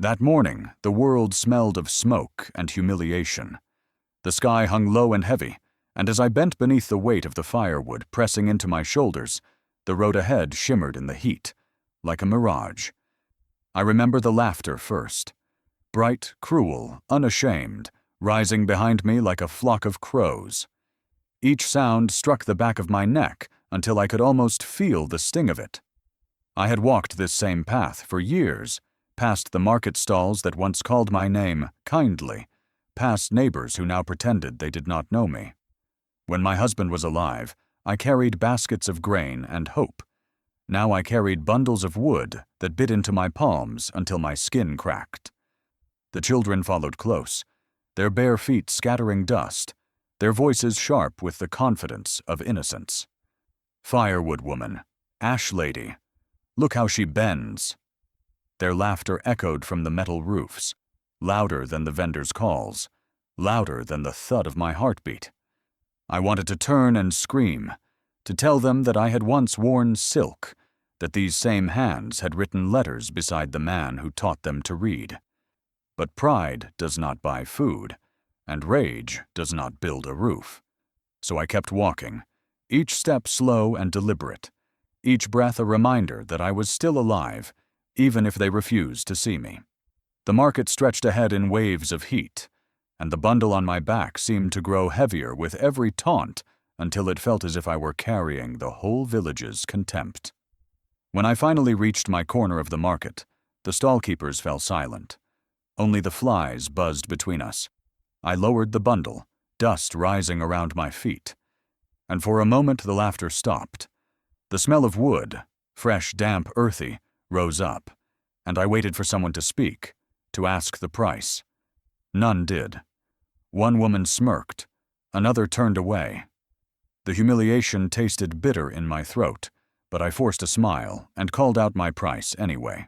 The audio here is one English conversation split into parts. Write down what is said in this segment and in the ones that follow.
That morning, the world smelled of smoke and humiliation. The sky hung low and heavy, and as I bent beneath the weight of the firewood pressing into my shoulders, the road ahead shimmered in the heat, like a mirage. I remember the laughter first. Bright, cruel, unashamed, rising behind me like a flock of crows. Each sound struck the back of my neck until I could almost feel the sting of it. I had walked this same path for years, past the market stalls that once called my name kindly, past neighbors who now pretended they did not know me. When my husband was alive, I carried baskets of grain and hope. Now I carried bundles of wood that bit into my palms until my skin cracked. The children followed close, their bare feet scattering dust, their voices sharp with the confidence of innocence. Firewood woman, ash lady, look how she bends. Their laughter echoed from the metal roofs, louder than the vendors' calls, louder than the thud of my heartbeat. I wanted to turn and scream, to tell them that I had once worn silk, that these same hands had written letters beside the man who taught them to read. But pride does not buy food, and rage does not build a roof. So I kept walking, each step slow and deliberate, each breath a reminder that I was still alive, even if they refused to see me. The market stretched ahead in waves of heat, and the bundle on my back seemed to grow heavier with every taunt until it felt as if I were carrying the whole village's contempt. When I finally reached my corner of the market, the stall-keepers fell silent. Only the flies buzzed between us. I lowered the bundle, dust rising around my feet. And for a moment the laughter stopped. The smell of wood, fresh, damp, earthy, rose up, and I waited for someone to speak, to ask the price. None did. One woman smirked, another turned away. The humiliation tasted bitter in my throat, but I forced a smile and called out my price anyway.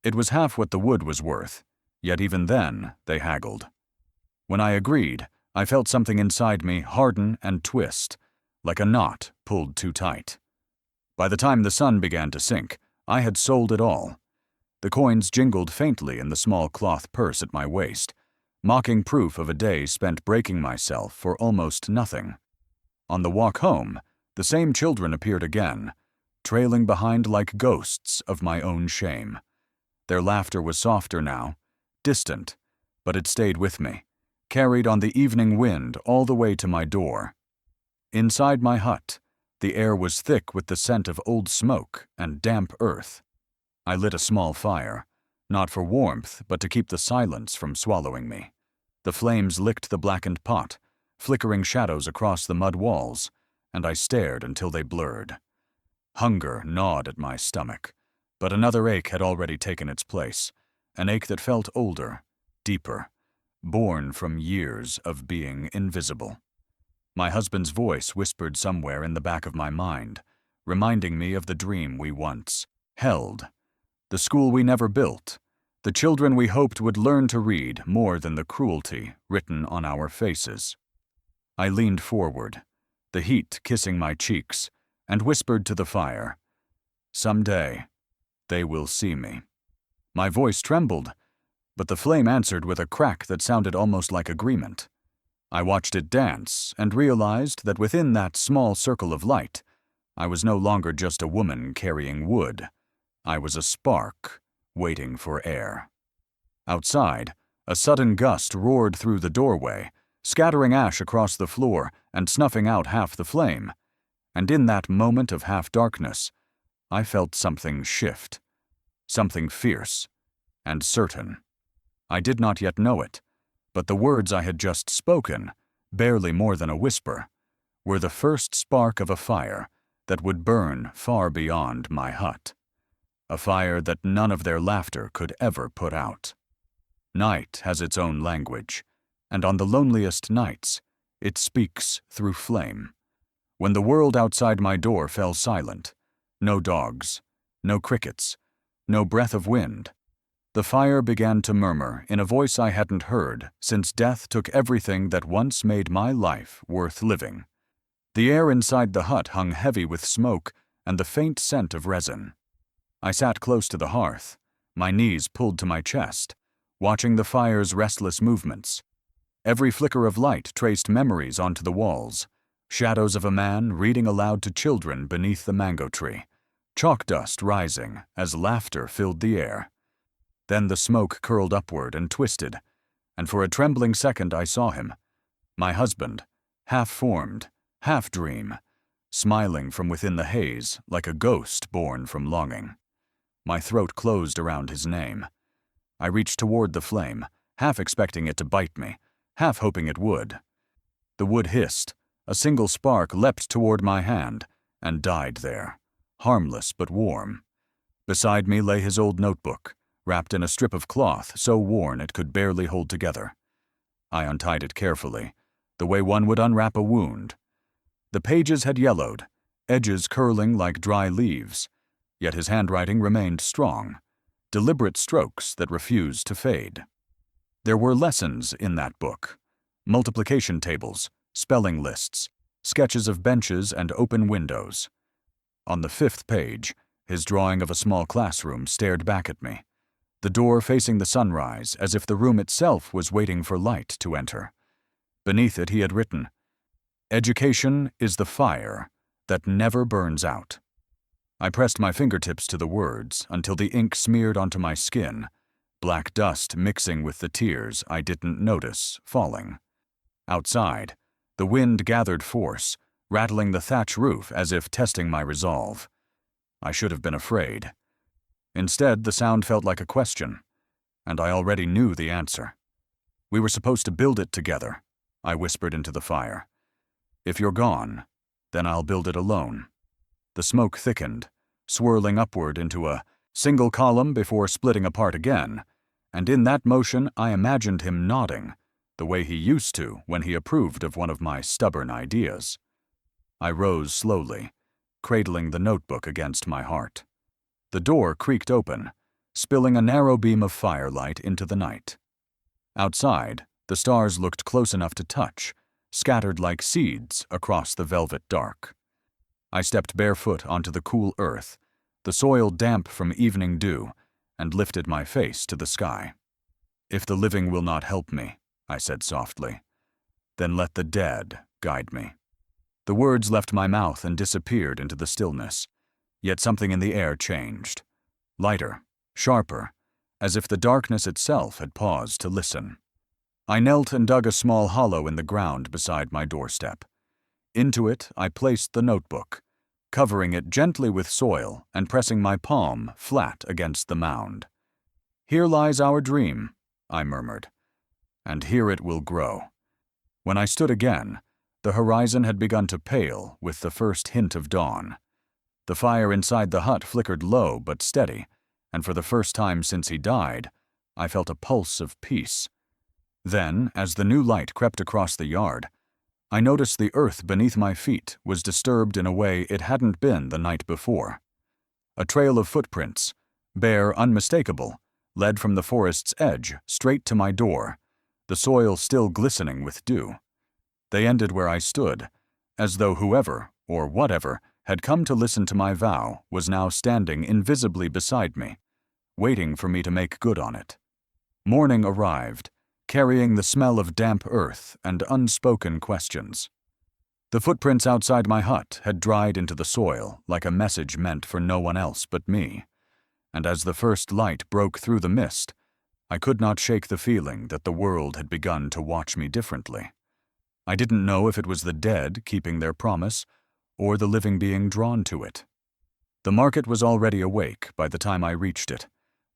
It was half what the wood was worth, yet even then they haggled. When I agreed, I felt something inside me harden and twist, like a knot pulled too tight. By the time the sun began to sink, I had sold it all. The coins jingled faintly in the small cloth purse at my waist, mocking proof of a day spent breaking myself for almost nothing. On the walk home, the same children appeared again, trailing behind like ghosts of my own shame. Their laughter was softer now, distant, but it stayed with me, carried on the evening wind all the way to my door. Inside my hut, the air was thick with the scent of old smoke and damp earth. I lit a small fire, not for warmth, but to keep the silence from swallowing me. The flames licked the blackened pot, flickering shadows across the mud walls, and I stared until they blurred. Hunger gnawed at my stomach, but another ache had already taken its place, an ache that felt older, deeper, born from years of being invisible. My husband's voice whispered somewhere in the back of my mind, reminding me of the dream we once held, the school we never built, the children we hoped would learn to read more than the cruelty written on our faces. I leaned forward, the heat kissing my cheeks, and whispered to the fire, "Someday, they will see me." My voice trembled, but the flame answered with a crack that sounded almost like agreement. I watched it dance and realized that within that small circle of light, I was no longer just a woman carrying wood. I was a spark, waiting for air. Outside, a sudden gust roared through the doorway, scattering ash across the floor and snuffing out half the flame. And in that moment of half-darkness, I felt something shift, something fierce and certain. I did not yet know it, but the words I had just spoken, barely more than a whisper, were the first spark of a fire that would burn far beyond my hut. A fire that none of their laughter could ever put out. Night has its own language, and on the loneliest nights, it speaks through flame. When the world outside my door fell silent, no dogs, no crickets, no breath of wind, the fire began to murmur in a voice I hadn't heard since death took everything that once made my life worth living. The air inside the hut hung heavy with smoke and the faint scent of resin. I sat close to the hearth, my knees pulled to my chest, watching the fire's restless movements. Every flicker of light traced memories onto the walls, shadows of a man reading aloud to children beneath the mango tree, chalk dust rising as laughter filled the air. Then the smoke curled upward and twisted, and for a trembling second I saw him, my husband, half-formed, half-dream, smiling from within the haze like a ghost born from longing. My throat closed around his name. I reached toward the flame, half expecting it to bite me, half hoping it would. The wood hissed, a single spark leapt toward my hand, and died there, harmless but warm. Beside me lay his old notebook, wrapped in a strip of cloth so worn it could barely hold together. I untied it carefully, the way one would unwrap a wound. The pages had yellowed, edges curling like dry leaves, yet his handwriting remained strong, deliberate strokes that refused to fade. There were lessons in that book, multiplication tables, spelling lists, sketches of benches and open windows. On the 5th page, his drawing of a small classroom stared back at me, the door facing the sunrise as if the room itself was waiting for light to enter. Beneath it he had written, "Education is the fire that never burns out." I pressed my fingertips to the words until the ink smeared onto my skin, black dust mixing with the tears I didn't notice falling. Outside, the wind gathered force, rattling the thatch roof as if testing my resolve. I should have been afraid. Instead, the sound felt like a question, and I already knew the answer. "We were supposed to build it together," I whispered into the fire. "If you're gone, then I'll build it alone." The smoke thickened, swirling upward into a single column before splitting apart again, and in that motion I imagined him nodding, the way he used to when he approved of one of my stubborn ideas. I rose slowly, cradling the notebook against my heart. The door creaked open, spilling a narrow beam of firelight into the night. Outside, the stars looked close enough to touch, scattered like seeds across the velvet dark. I stepped barefoot onto the cool earth, the soil damp from evening dew, and lifted my face to the sky. "If the living will not help me," I said softly, "then let the dead guide me." The words left my mouth and disappeared into the stillness, yet something in the air changed. Lighter, sharper, as if the darkness itself had paused to listen. I knelt and dug a small hollow in the ground beside my doorstep. Into it I placed the notebook, covering it gently with soil and pressing my palm flat against the mound. "Here lies our dream," I murmured, "and here it will grow." When I stood again, the horizon had begun to pale with the first hint of dawn. The fire inside the hut flickered low but steady, and for the first time since he died, I felt a pulse of peace. Then, as the new light crept across the yard, I noticed the earth beneath my feet was disturbed in a way it hadn't been the night before. A trail of footprints, bare, unmistakable, led from the forest's edge straight to my door, the soil still glistening with dew. They ended where I stood, as though whoever, or whatever, had come to listen to my vow was now standing invisibly beside me, waiting for me to make good on it. Morning arrived, carrying the smell of damp earth and unspoken questions. The footprints outside my hut had dried into the soil like a message meant for no one else but me, and as the first light broke through the mist, I could not shake the feeling that the world had begun to watch me differently. I didn't know if it was the dead keeping their promise, or the living being drawn to it. The market was already awake by the time I reached it,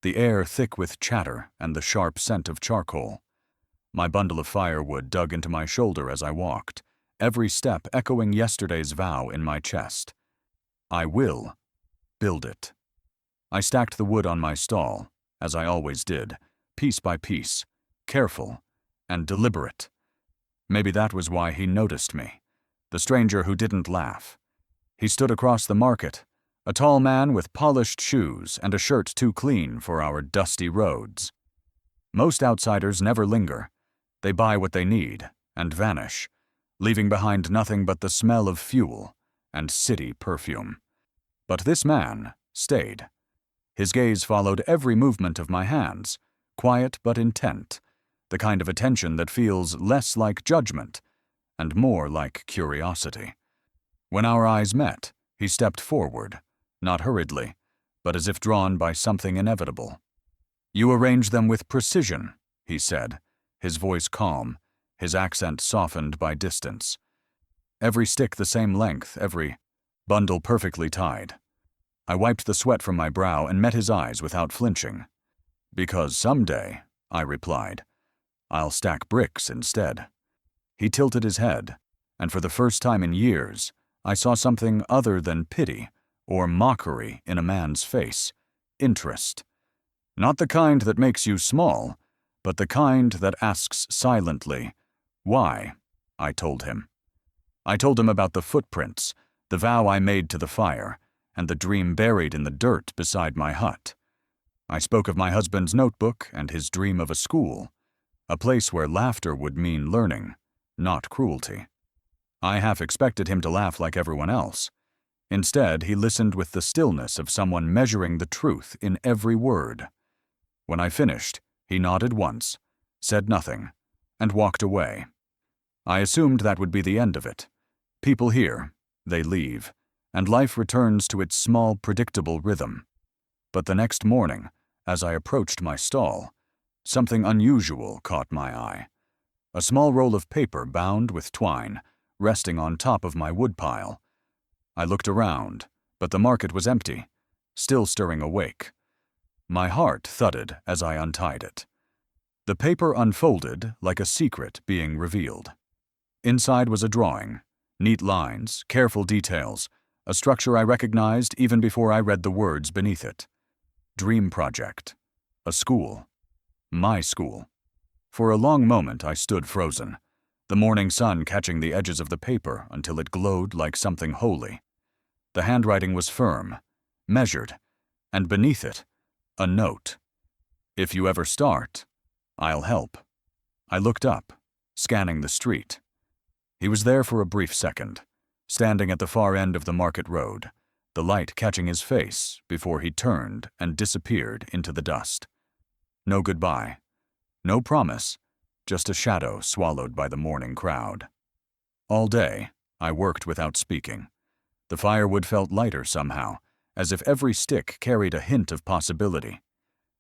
the air thick with chatter and the sharp scent of charcoal. My bundle of firewood dug into my shoulder as I walked, every step echoing yesterday's vow in my chest. I will build it. I stacked the wood on my stall, as I always did, piece by piece, careful and deliberate. Maybe that was why he noticed me, the stranger who didn't laugh. He stood across the market, a tall man with polished shoes and a shirt too clean for our dusty roads. Most outsiders never linger. They buy what they need and vanish, leaving behind nothing but the smell of fuel and city perfume. But this man stayed. His gaze followed every movement of my hands, quiet but intent, the kind of attention that feels less like judgment and more like curiosity. When our eyes met, he stepped forward, not hurriedly, but as if drawn by something inevitable. "You arrange them with precision," he said, his voice calm, his accent softened by distance. "Every stick the same length, every bundle perfectly tied." I wiped the sweat from my brow and met his eyes without flinching. "Because someday," I replied, "I'll stack bricks instead." He tilted his head, and for the first time in years, I saw something other than pity or mockery in a man's face: interest. Not the kind that makes you small, but the kind that asks silently, "Why?" I told him. I told him about the footprints, the vow I made to the fire, and the dream buried in the dirt beside my hut. I spoke of my husband's notebook and his dream of a school, a place where laughter would mean learning, not cruelty. I half expected him to laugh like everyone else. Instead, he listened with the stillness of someone measuring the truth in every word. When I finished, he nodded once, said nothing, and walked away. I assumed that would be the end of it. People hear, they leave, and life returns to its small, predictable rhythm. But the next morning, as I approached my stall, something unusual caught my eye. A small roll of paper bound with twine, resting on top of my woodpile. I looked around, but the market was empty, still stirring awake. My heart thudded as I untied it. The paper unfolded like a secret being revealed. Inside was a drawing, neat lines, careful details, a structure I recognized even before I read the words beneath it. Dream project. A school. My school. For a long moment I stood frozen, the morning sun catching the edges of the paper until it glowed like something holy. The handwriting was firm, measured, and beneath it, a note. "If you ever start, I'll help." I looked up, scanning the street. He was there for a brief second, standing at the far end of the market road, the light catching his face before he turned and disappeared into the dust. No goodbye, no promise, just a shadow swallowed by the morning crowd. All day, I worked without speaking. The firewood felt lighter somehow, as if every stick carried a hint of possibility.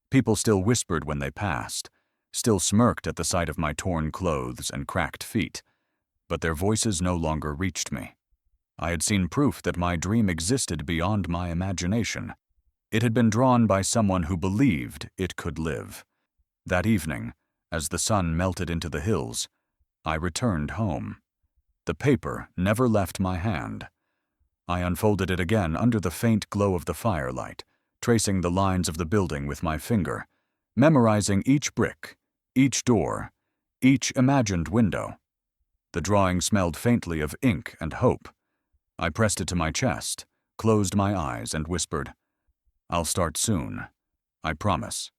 People still whispered when they passed, still smirked at the sight of my torn clothes and cracked feet, but their voices no longer reached me. I had seen proof that my dream existed beyond my imagination. It had been drawn by someone who believed it could live. That evening, as the sun melted into the hills, I returned home. The paper never left my hand. I unfolded it again under the faint glow of the firelight, tracing the lines of the building with my finger, memorizing each brick, each door, each imagined window. The drawing smelled faintly of ink and hope. I pressed it to my chest, closed my eyes, and whispered, "I'll start soon. I promise."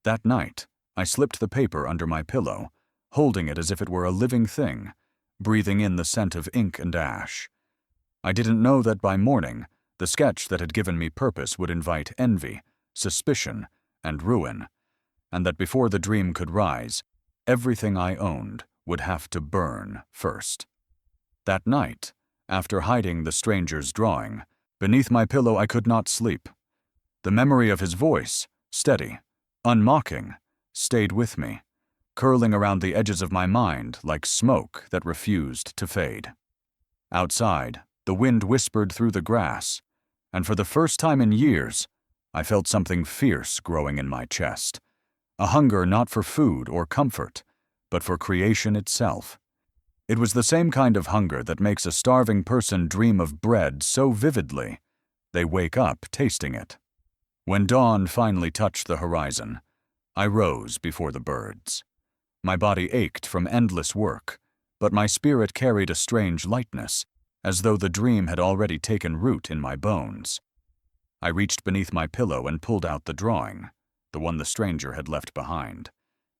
That night, I slipped the paper under my pillow, holding it as if it were a living thing, breathing in the scent of ink and ash. I didn't know that by morning, the sketch that had given me purpose would invite envy, suspicion, and ruin, and that before the dream could rise, everything I owned would have to burn first. That night, after hiding the stranger's drawing, beneath my pillow I could not sleep. The memory of his voice, steady, unmocking, stayed with me, curling around the edges of my mind like smoke that refused to fade. Outside, the wind whispered through the grass, and for the first time in years, I felt something fierce growing in my chest, a hunger not for food or comfort, but for creation itself. It was the same kind of hunger that makes a starving person dream of bread so vividly, they wake up tasting it. When dawn finally touched the horizon, I rose before the birds. My body ached from endless work, but my spirit carried a strange lightness, as though the dream had already taken root in my bones. I reached beneath my pillow and pulled out the drawing, the one the stranger had left behind,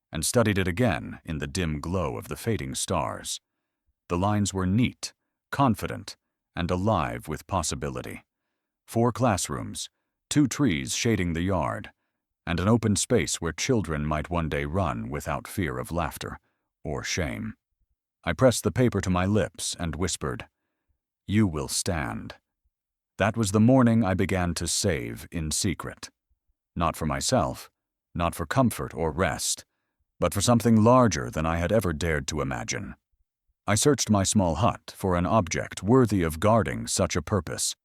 and studied it again in the dim glow of the fading stars. The lines were neat, confident, and alive with possibility. 4 classrooms, 2 trees shading the yard, and an open space where children might one day run without fear of laughter or shame. I pressed the paper to my lips and whispered, "You will stand." That was the morning I began to save in secret. Not for myself, not for comfort or rest, but for something larger than I had ever dared to imagine. I searched my small hut for an object worthy of guarding such a purpose,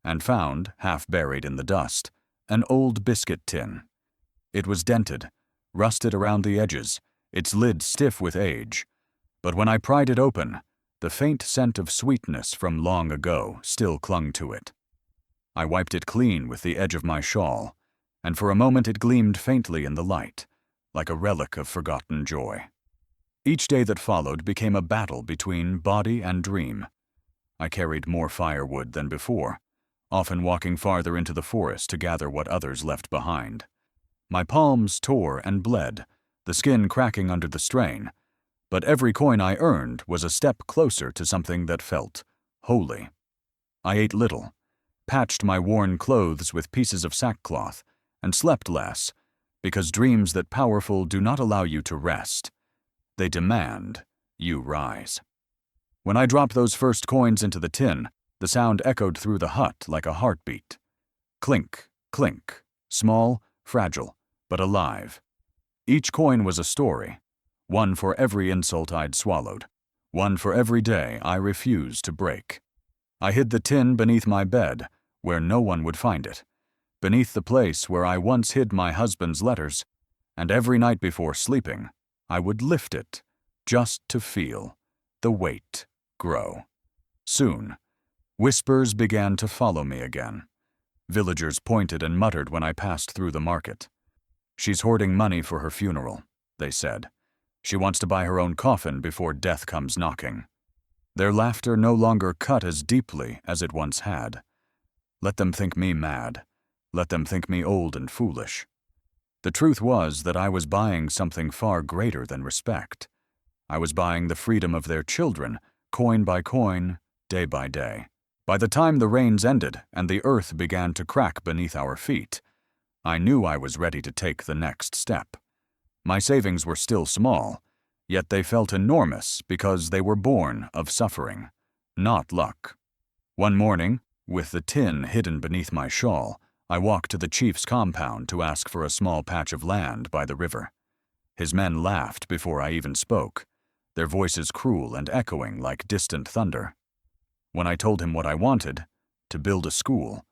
and found, half buried in the dust, an old biscuit tin. It was dented, rusted around the edges, its lid stiff with age, but when I pried it open, the faint scent of sweetness from long ago still clung to it. I wiped it clean with the edge of my shawl, and for a moment it gleamed faintly in the light, like a relic of forgotten joy. Each day that followed became a battle between body and dream. I carried more firewood than before, often walking farther into the forest to gather what others left behind. My palms tore and bled, the skin cracking under the strain, but every coin I earned was a step closer to something that felt holy. I ate little, patched my worn clothes with pieces of sackcloth, and slept less, because dreams that powerful do not allow you to rest. They demand you rise. When I dropped those first coins into the tin, the sound echoed through the hut like a heartbeat. Clink, clink, small, fragile, but alive. Each coin was a story, one for every insult I'd swallowed, one for every day I refused to break. I hid the tin beneath my bed, where no one would find it, beneath the place where I once hid my husband's letters, and every night before sleeping, I would lift it, just to feel the weight grow. Soon, whispers began to follow me again. Villagers pointed and muttered when I passed through the market. "She's hoarding money for her funeral," they said. "She wants to buy her own coffin before death comes knocking." Their laughter no longer cut as deeply as it once had. Let them think me mad. Let them think me old and foolish. The truth was that I was buying something far greater than respect. I was buying the freedom of their children, coin by coin, day by day. By the time the rains ended and the earth began to crack beneath our feet, I knew I was ready to take the next step. My savings were still small, yet they felt enormous because they were born of suffering, not luck. One morning, with the tin hidden beneath my shawl, I walked to the chief's compound to ask for a small patch of land by the river. His men laughed before I even spoke, their voices cruel and echoing like distant thunder. When I told him what I wanted, to build a school,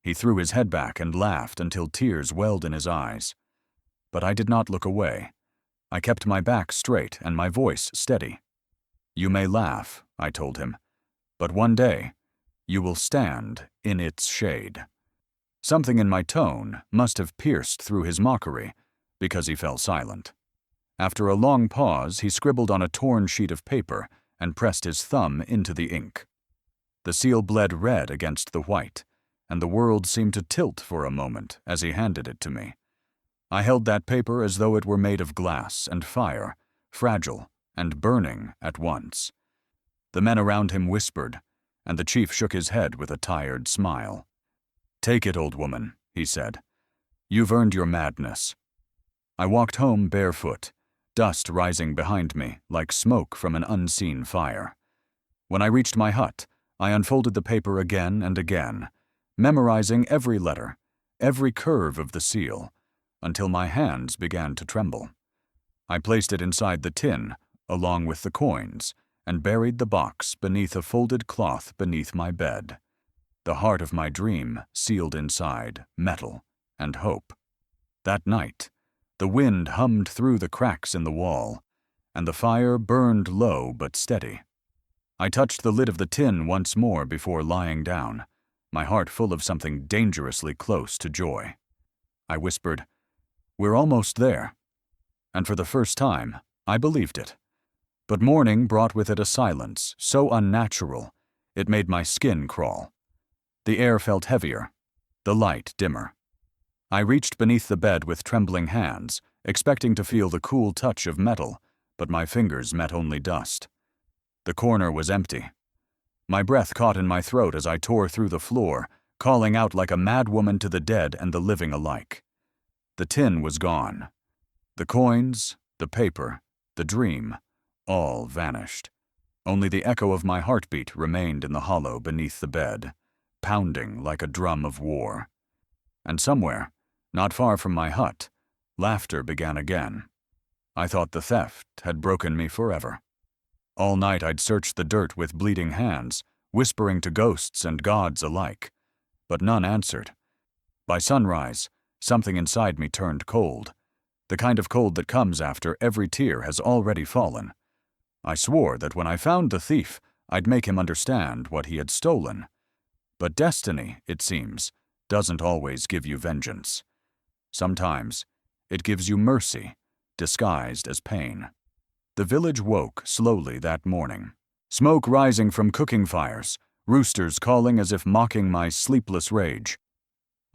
he threw his head back and laughed until tears welled in his eyes. But I did not look away. I kept my back straight and my voice steady. "You may laugh," I told him, "but one day you will stand in its shade." Something in my tone must have pierced through his mockery, because he fell silent. After a long pause, he scribbled on a torn sheet of paper and pressed his thumb into the ink. The seal bled red against the white, and the world seemed to tilt for a moment as he handed it to me. I held that paper as though it were made of glass and fire, fragile and burning at once. The men around him whispered, and the chief shook his head with a tired smile. "Take it, old woman," he said. "You've earned your madness." I walked home barefoot, dust rising behind me like smoke from an unseen fire. When I reached my hut, I unfolded the paper again and again, memorizing every letter, every curve of the seal, until my hands began to tremble. I placed it inside the tin, along with the coins, and buried the box beneath a folded cloth beneath my bed. The heart of my dream sealed inside metal and hope. That night, the wind hummed through the cracks in the wall, and the fire burned low but steady. I touched the lid of the tin once more before lying down, my heart full of something dangerously close to joy. I whispered, "We're almost there." And for the first time, I believed it. But morning brought with it a silence so unnatural, it made my skin crawl. The air felt heavier, the light dimmer. I reached beneath the bed with trembling hands, expecting to feel the cool touch of metal, but my fingers met only dust. The corner was empty. My breath caught in my throat as I tore through the floor, calling out like a madwoman to the dead and the living alike. The tin was gone. The coins, the paper, the dream, all vanished. Only the echo of my heartbeat remained in the hollow beneath the bed, pounding like a drum of war. And somewhere, not far from my hut, laughter began again. I thought the theft had broken me forever. All night I'd searched the dirt with bleeding hands, whispering to ghosts and gods alike, but none answered. By sunrise, something inside me turned cold, the kind of cold that comes after every tear has already fallen. I swore that when I found the thief, I'd make him understand what he had stolen. But destiny, it seems, doesn't always give you vengeance. Sometimes it gives you mercy, disguised as pain. The village woke slowly that morning. Smoke rising from cooking fires, roosters calling as if mocking my sleepless rage.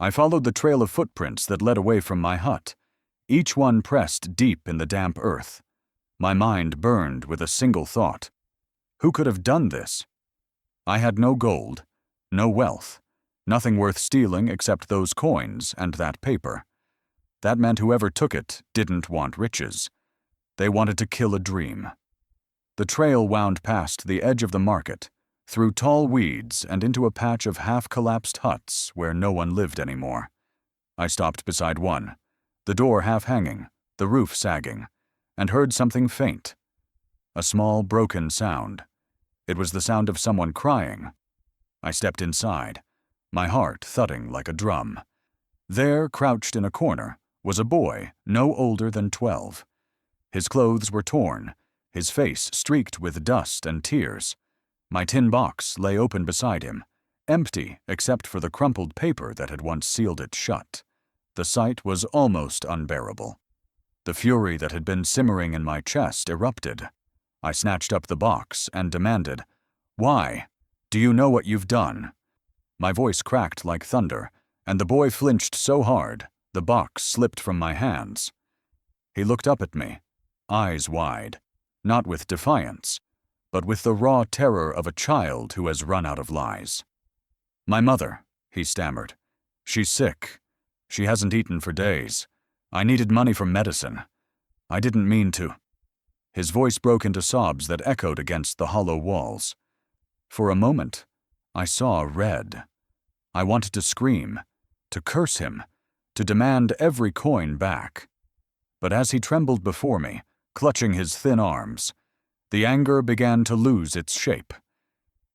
I followed the trail of footprints that led away from my hut, each one pressed deep in the damp earth. My mind burned with a single thought. Who could have done this? I had no gold, no wealth, nothing worth stealing except those coins and that paper. That meant whoever took it didn't want riches. They wanted to kill a dream. The trail wound past the edge of the market, through tall weeds and into a patch of half-collapsed huts where no one lived anymore. I stopped beside one, the door half-hanging, the roof sagging, and heard something faint. A small, broken sound. It was the sound of someone crying. I stepped inside, my heart thudding like a drum. There, crouched in a corner, was a boy no older than 12. His clothes were torn, his face streaked with dust and tears. My tin box lay open beside him, empty except for the crumpled paper that had once sealed it shut. The sight was almost unbearable. The fury that had been simmering in my chest erupted. I snatched up the box and demanded, "Why? Do you know what you've done?" My voice cracked like thunder, and the boy flinched so hard, the box slipped from my hands. He looked up at me, eyes wide, not with defiance, but with the raw terror of a child who has run out of lies. "My mother," he stammered. "She's sick. She hasn't eaten for days. I needed money for medicine. I didn't mean to." His voice broke into sobs that echoed against the hollow walls. For a moment, I saw red. I wanted to scream, to curse him, to demand every coin back. But as he trembled before me, clutching his thin arms, the anger began to lose its shape.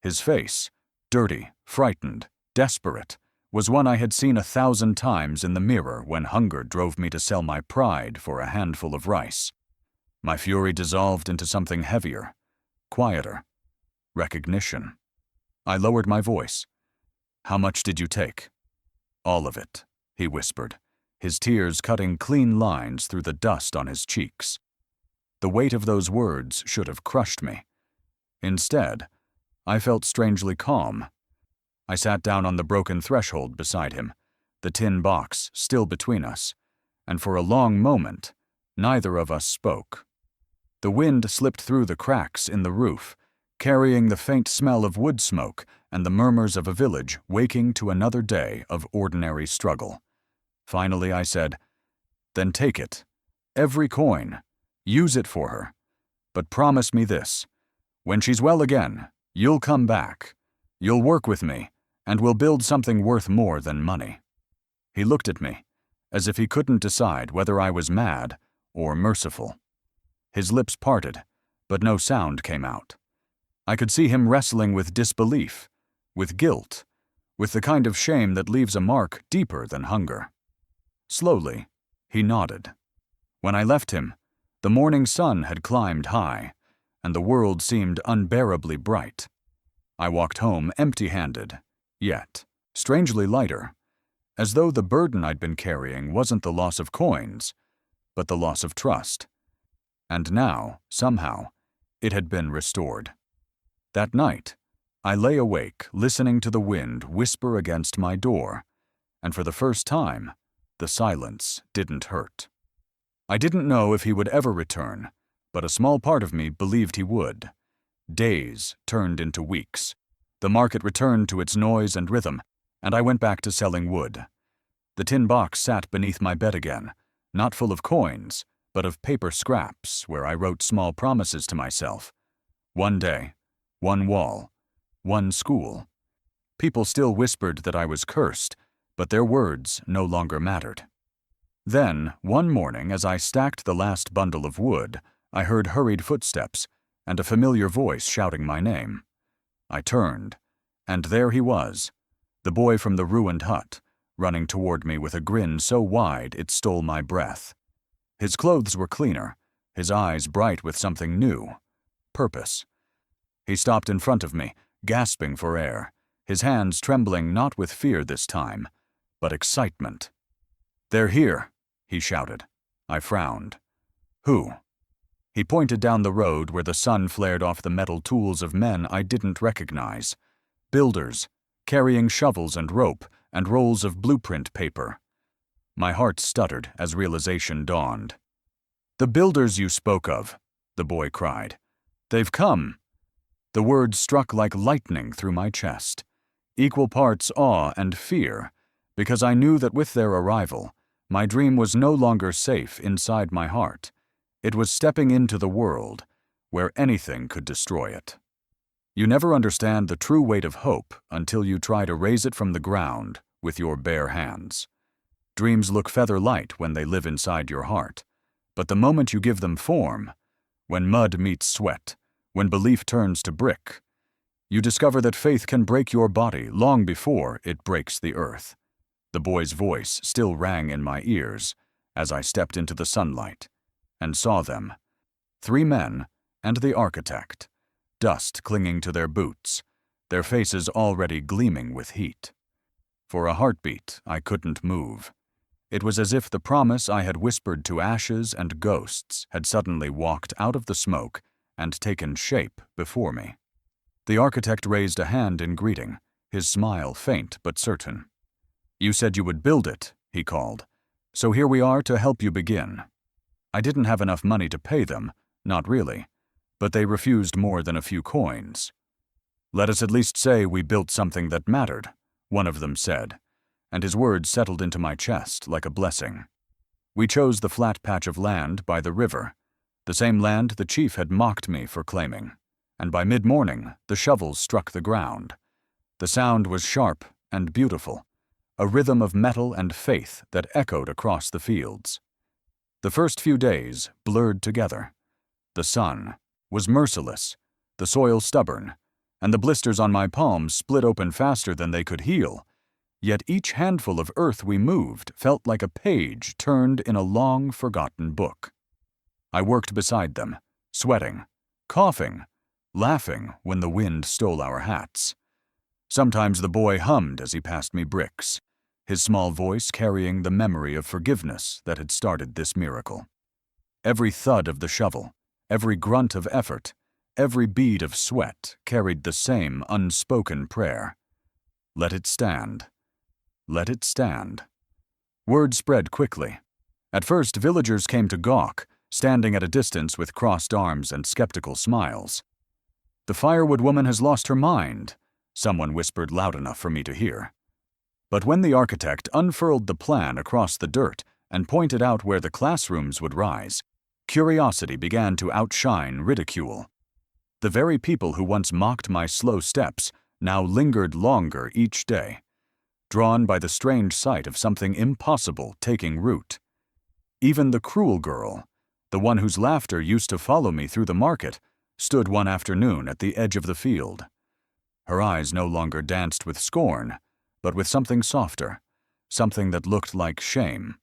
His face, dirty, frightened, desperate, was one I had seen 1,000 times in the mirror when hunger drove me to sell my pride for a handful of rice. My fury dissolved into something heavier, quieter. Recognition. I lowered my voice. "How much did you take?" "All of it," he whispered, his tears cutting clean lines through the dust on his cheeks. The weight of those words should have crushed me. Instead, I felt strangely calm. I sat down on the broken threshold beside him, the tin box still between us, and for a long moment, neither of us spoke. The wind slipped through the cracks in the roof, carrying the faint smell of wood smoke and the murmurs of a village waking to another day of ordinary struggle. Finally I said, "Then take it. Every coin. Use it for her. But promise me this. When she's well again, you'll come back. You'll work with me, and we'll build something worth more than money." He looked at me, as if he couldn't decide whether I was mad or merciful. His lips parted, but no sound came out. I could see him wrestling with disbelief, with guilt, with the kind of shame that leaves a mark deeper than hunger. Slowly, he nodded. When I left him, the morning sun had climbed high, and the world seemed unbearably bright. I walked home empty-handed, yet strangely lighter, as though the burden I'd been carrying wasn't the loss of coins, but the loss of trust. And now, somehow, it had been restored. That night, I lay awake, listening to the wind whisper against my door, and for the first time, the silence didn't hurt. I didn't know if he would ever return, but a small part of me believed he would. Days turned into weeks. The market returned to its noise and rhythm, and I went back to selling wood. The tin box sat beneath my bed again, not full of coins, but of paper scraps where I wrote small promises to myself. One day, one wall, one school. People still whispered that I was cursed, but their words no longer mattered. Then, one morning, as I stacked the last bundle of wood, I heard hurried footsteps and a familiar voice shouting my name. I turned, and there he was, the boy from the ruined hut, running toward me with a grin so wide it stole my breath. His clothes were cleaner, his eyes bright with something new, purpose. He stopped in front of me, gasping for air, his hands trembling not with fear this time, but excitement. "They're here," he shouted. I frowned. "Who?" He pointed down the road where the sun flared off the metal tools of men I didn't recognize. Builders, carrying shovels and rope and rolls of blueprint paper. My heart stuttered as realization dawned. "The builders you spoke of," the boy cried. "They've come." The words struck like lightning through my chest, equal parts awe and fear, because I knew that with their arrival, my dream was no longer safe inside my heart. It was stepping into the world, where anything could destroy it. You never understand the true weight of hope until you try to raise it from the ground with your bare hands. Dreams look feather-light when they live inside your heart, but the moment you give them form, when mud meets sweat, when belief turns to brick, you discover that faith can break your body long before it breaks the earth. The boy's voice still rang in my ears as I stepped into the sunlight and saw them, 3 men and the architect, dust clinging to their boots, their faces already gleaming with heat. For a heartbeat, I couldn't move. It was as if the promise I had whispered to ashes and ghosts had suddenly walked out of the smoke and taken shape before me. The architect raised a hand in greeting, his smile faint but certain. "You said you would build it," he called, "so here we are to help you begin." I didn't have enough money to pay them, not really, but they refused more than a few coins. "Let us at least say we built something that mattered," one of them said, and his words settled into my chest like a blessing. We chose the flat patch of land by the river, the same land the chief had mocked me for claiming, and by mid-morning the shovels struck the ground. The sound was sharp and beautiful, a rhythm of metal and faith that echoed across the fields. The first few days blurred together. The sun was merciless, the soil stubborn, and the blisters on my palms split open faster than they could heal. Yet each handful of earth we moved felt like a page turned in a long-forgotten book. I worked beside them, sweating, coughing, laughing when the wind stole our hats. Sometimes the boy hummed as he passed me bricks, his small voice carrying the memory of forgiveness that had started this miracle. Every thud of the shovel, every grunt of effort, every bead of sweat carried the same unspoken prayer. Let it stand. Let it stand. Word spread quickly. At first, villagers came to gawk, standing at a distance with crossed arms and skeptical smiles. "The Firewood woman has lost her mind," someone whispered loud enough for me to hear. But when the architect unfurled the plan across the dirt and pointed out where the classrooms would rise, curiosity began to outshine ridicule. The very people who once mocked my slow steps now lingered longer each day, drawn by the strange sight of something impossible taking root. Even the cruel girl, the one whose laughter used to follow me through the market, stood one afternoon at the edge of the field. Her eyes no longer danced with scorn, but with something softer, something that looked like shame.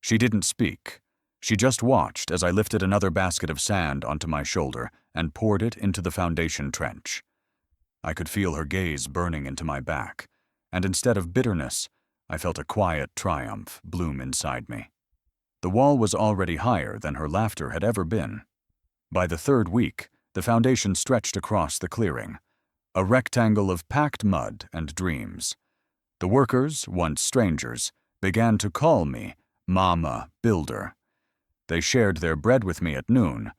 She didn't speak. She just watched as I lifted another basket of sand onto my shoulder and poured it into the foundation trench. I could feel her gaze burning into my back, and instead of bitterness, I felt a quiet triumph bloom inside me. The wall was already higher than her laughter had ever been. By the 3rd week, the foundation stretched across the clearing, a rectangle of packed mud and dreams. The workers, once strangers, began to call me Mama Builder. They shared their bread with me at noon,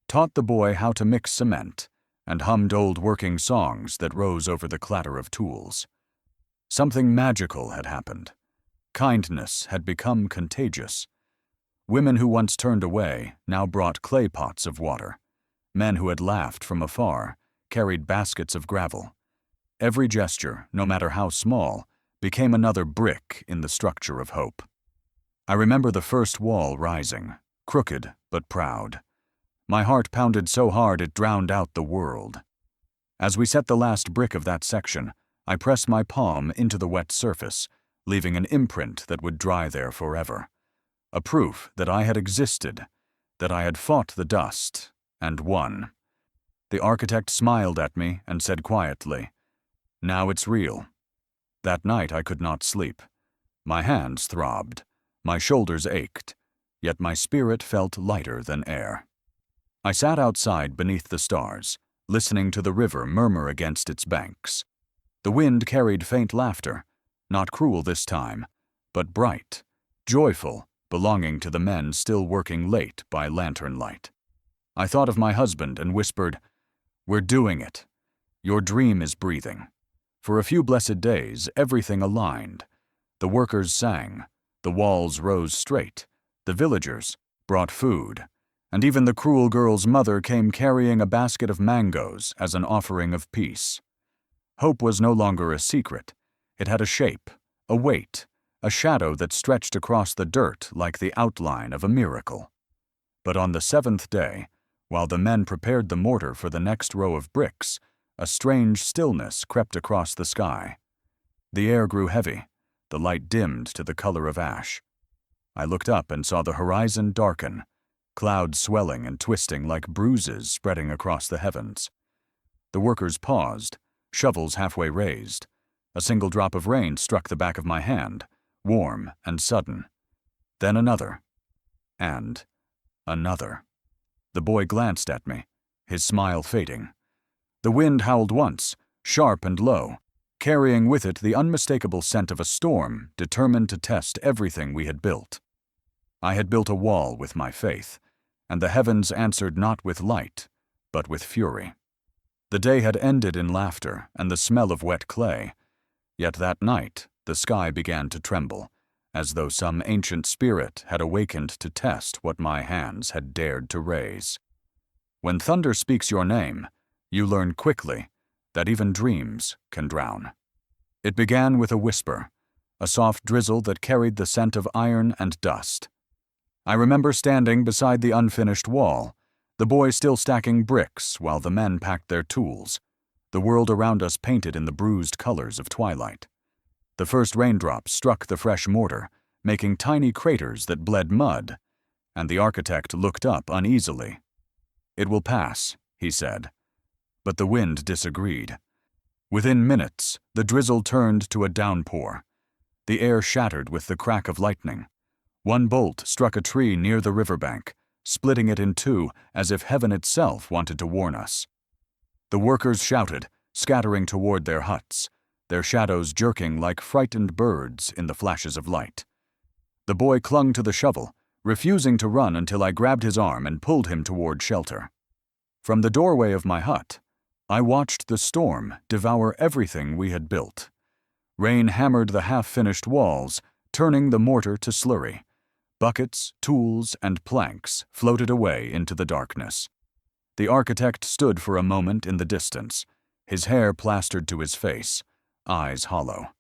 taught the boy how to mix cement, and hummed old working songs that rose over the clatter of tools. Something magical had happened. Kindness had become contagious. Women who once turned away now brought clay pots of water. Men who had laughed from afar carried baskets of gravel. Every gesture, no matter how small, became another brick in the structure of hope. I remember the first wall rising, crooked but proud. My heart pounded so hard it drowned out the world. As we set the last brick of that section, I pressed my palm into the wet surface, leaving an imprint that would dry there forever. A proof that I had existed, that I had fought the dust, and won. The architect smiled at me and said quietly, "Now it's real." That night I could not sleep. My hands throbbed, my shoulders ached, yet my spirit felt lighter than air. I sat outside beneath the stars, listening to the river murmur against its banks. The wind carried faint laughter, not cruel this time, but bright, joyful, belonging to the men still working late by lantern light. I thought of my husband and whispered, "We're doing it. Your dream is breathing." For a few blessed days, everything aligned. The workers sang, the walls rose straight, the villagers brought food, and even the cruel girl's mother came carrying a basket of mangoes as an offering of peace. Hope was no longer a secret. It had a shape, a weight, a shadow that stretched across the dirt like the outline of a miracle. But on the seventh day, while the men prepared the mortar for the next row of bricks, a strange stillness crept across the sky. The air grew heavy, the light dimmed to the color of ash. I looked up and saw the horizon darken, clouds swelling and twisting like bruises spreading across the heavens. The workers paused, shovels halfway raised. A single drop of rain struck the back of my hand, warm and sudden. Then another. And another. The boy glanced at me, his smile fading. The wind howled once, sharp and low, carrying with it the unmistakable scent of a storm determined to test everything we had built. I had built a wall with my faith, and the heavens answered not with light, but with fury. The day had ended in laughter and the smell of wet clay, yet that night the sky began to tremble, as though some ancient spirit had awakened to test what my hands had dared to raise. When thunder speaks your name, you learn quickly that even dreams can drown. It began with a whisper, a soft drizzle that carried the scent of iron and dust. I remember standing beside the unfinished wall, the boy still stacking bricks while the men packed their tools, the world around us painted in the bruised colors of twilight. The first raindrops struck the fresh mortar, making tiny craters that bled mud, and the architect looked up uneasily. "It will pass," he said. But the wind disagreed. Within minutes, the drizzle turned to a downpour. The air shattered with the crack of lightning. One bolt struck a tree near the riverbank, splitting it in two as if heaven itself wanted to warn us. The workers shouted, scattering toward their huts, their shadows jerking like frightened birds in the flashes of light. The boy clung to the shovel, refusing to run until I grabbed his arm and pulled him toward shelter. From the doorway of my hut, I watched the storm devour everything we had built. Rain hammered the half-finished walls, turning the mortar to slurry. Buckets, tools, and planks floated away into the darkness. The architect stood for a moment in the distance, his hair plastered to his face, eyes hollow.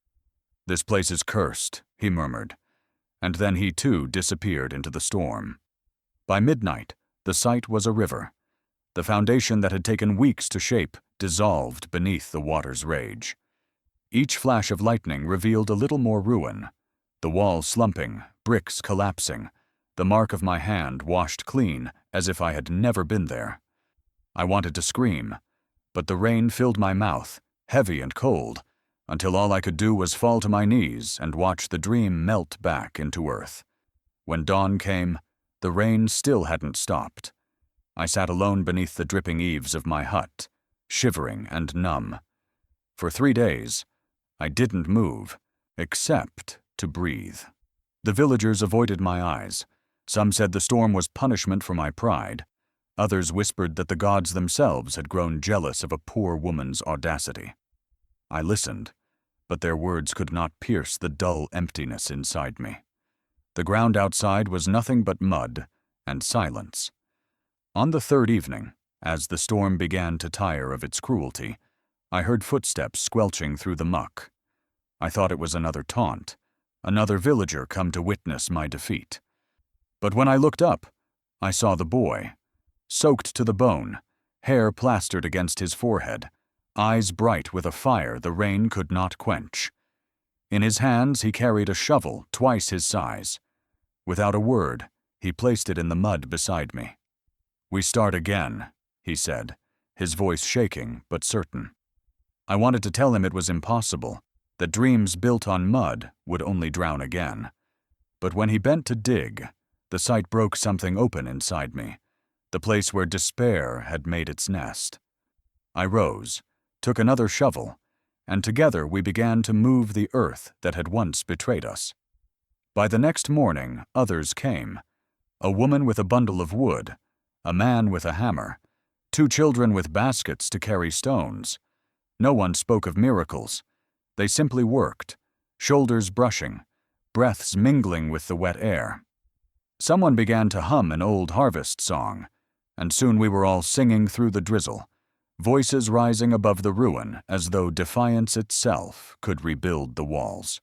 "This place is cursed," he murmured, and then he too disappeared into the storm. By midnight, the site was a river. The foundation that had taken weeks to shape dissolved beneath the water's rage. Each flash of lightning revealed a little more ruin, the wall slumping, bricks collapsing, the mark of my hand washed clean as if I had never been there. I wanted to scream, but the rain filled my mouth, heavy and cold, until all I could do was fall to my knees and watch the dream melt back into earth. When dawn came, the rain still hadn't stopped. I sat alone beneath the dripping eaves of my hut, shivering and numb. For 3 days, I didn't move, except to breathe. The villagers avoided my eyes. Some said the storm was punishment for my pride. Others whispered that the gods themselves had grown jealous of a poor woman's audacity. I listened, but their words could not pierce the dull emptiness inside me. The ground outside was nothing but mud and silence. On the third evening, as the storm began to tire of its cruelty, I heard footsteps squelching through the muck. I thought it was another taunt, another villager come to witness my defeat. But when I looked up, I saw the boy, soaked to the bone, hair plastered against his forehead, eyes bright with a fire the rain could not quench. In his hands he carried a shovel twice his size. Without a word, he placed it in the mud beside me. "We start again," he said, his voice shaking but certain. I wanted to tell him it was impossible, that dreams built on mud would only drown again. But when he bent to dig, the sight broke something open inside me, the place where despair had made its nest. I rose, took another shovel, and together we began to move the earth that had once betrayed us. By the next morning, others came. A woman with a bundle of wood, a man with a hammer, 2 children with baskets to carry stones. No one spoke of miracles. They simply worked, shoulders brushing, breaths mingling with the wet air. Someone began to hum an old harvest song, and soon we were all singing through the drizzle, voices rising above the ruin as though defiance itself could rebuild the walls.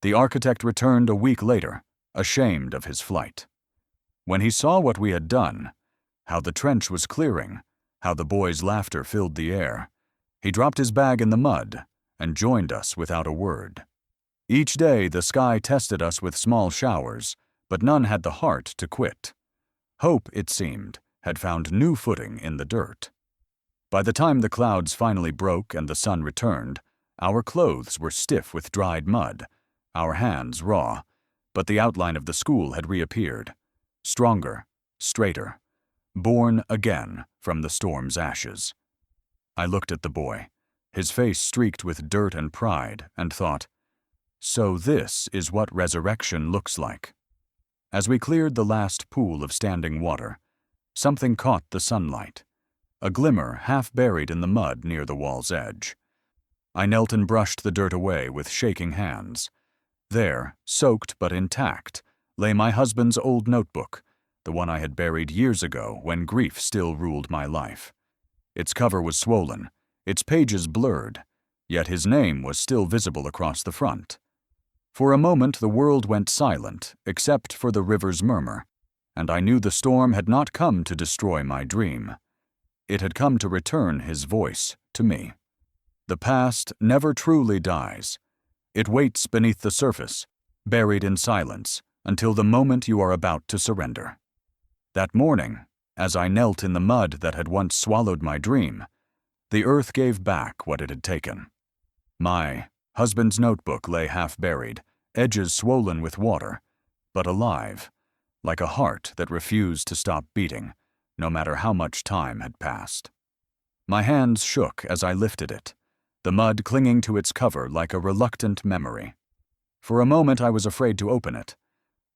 The architect returned a week later, ashamed of his flight. When he saw what we had done, how the trench was clearing, how the boys' laughter filled the air, he dropped his bag in the mud and joined us without a word. Each day the sky tested us with small showers, but none had the heart to quit. Hope, it seemed, had found new footing in the dirt. By the time the clouds finally broke and the sun returned, our clothes were stiff with dried mud, our hands raw, but the outline of the school had reappeared, stronger, straighter, born again from the storm's ashes. I looked at the boy, his face streaked with dirt and pride, and thought, so this is what resurrection looks like. As we cleared the last pool of standing water, something caught the sunlight, a glimmer half buried in the mud near the wall's edge. I knelt and brushed the dirt away with shaking hands. There, soaked but intact, lay my husband's old notebook, the one I had buried years ago when grief still ruled my life. Its cover was swollen, its pages blurred, yet his name was still visible across the front. For a moment the world went silent, except for the river's murmur, and I knew the storm had not come to destroy my dream. It had come to return his voice to me. The past never truly dies. It waits beneath the surface, buried in silence, until the moment you are about to surrender. That morning, as I knelt in the mud that had once swallowed my dream, the earth gave back what it had taken. My husband's notebook lay half buried, edges swollen with water, but alive, like a heart that refused to stop beating, no matter how much time had passed. My hands shook as I lifted it, the mud clinging to its cover like a reluctant memory. For a moment I was afraid to open it.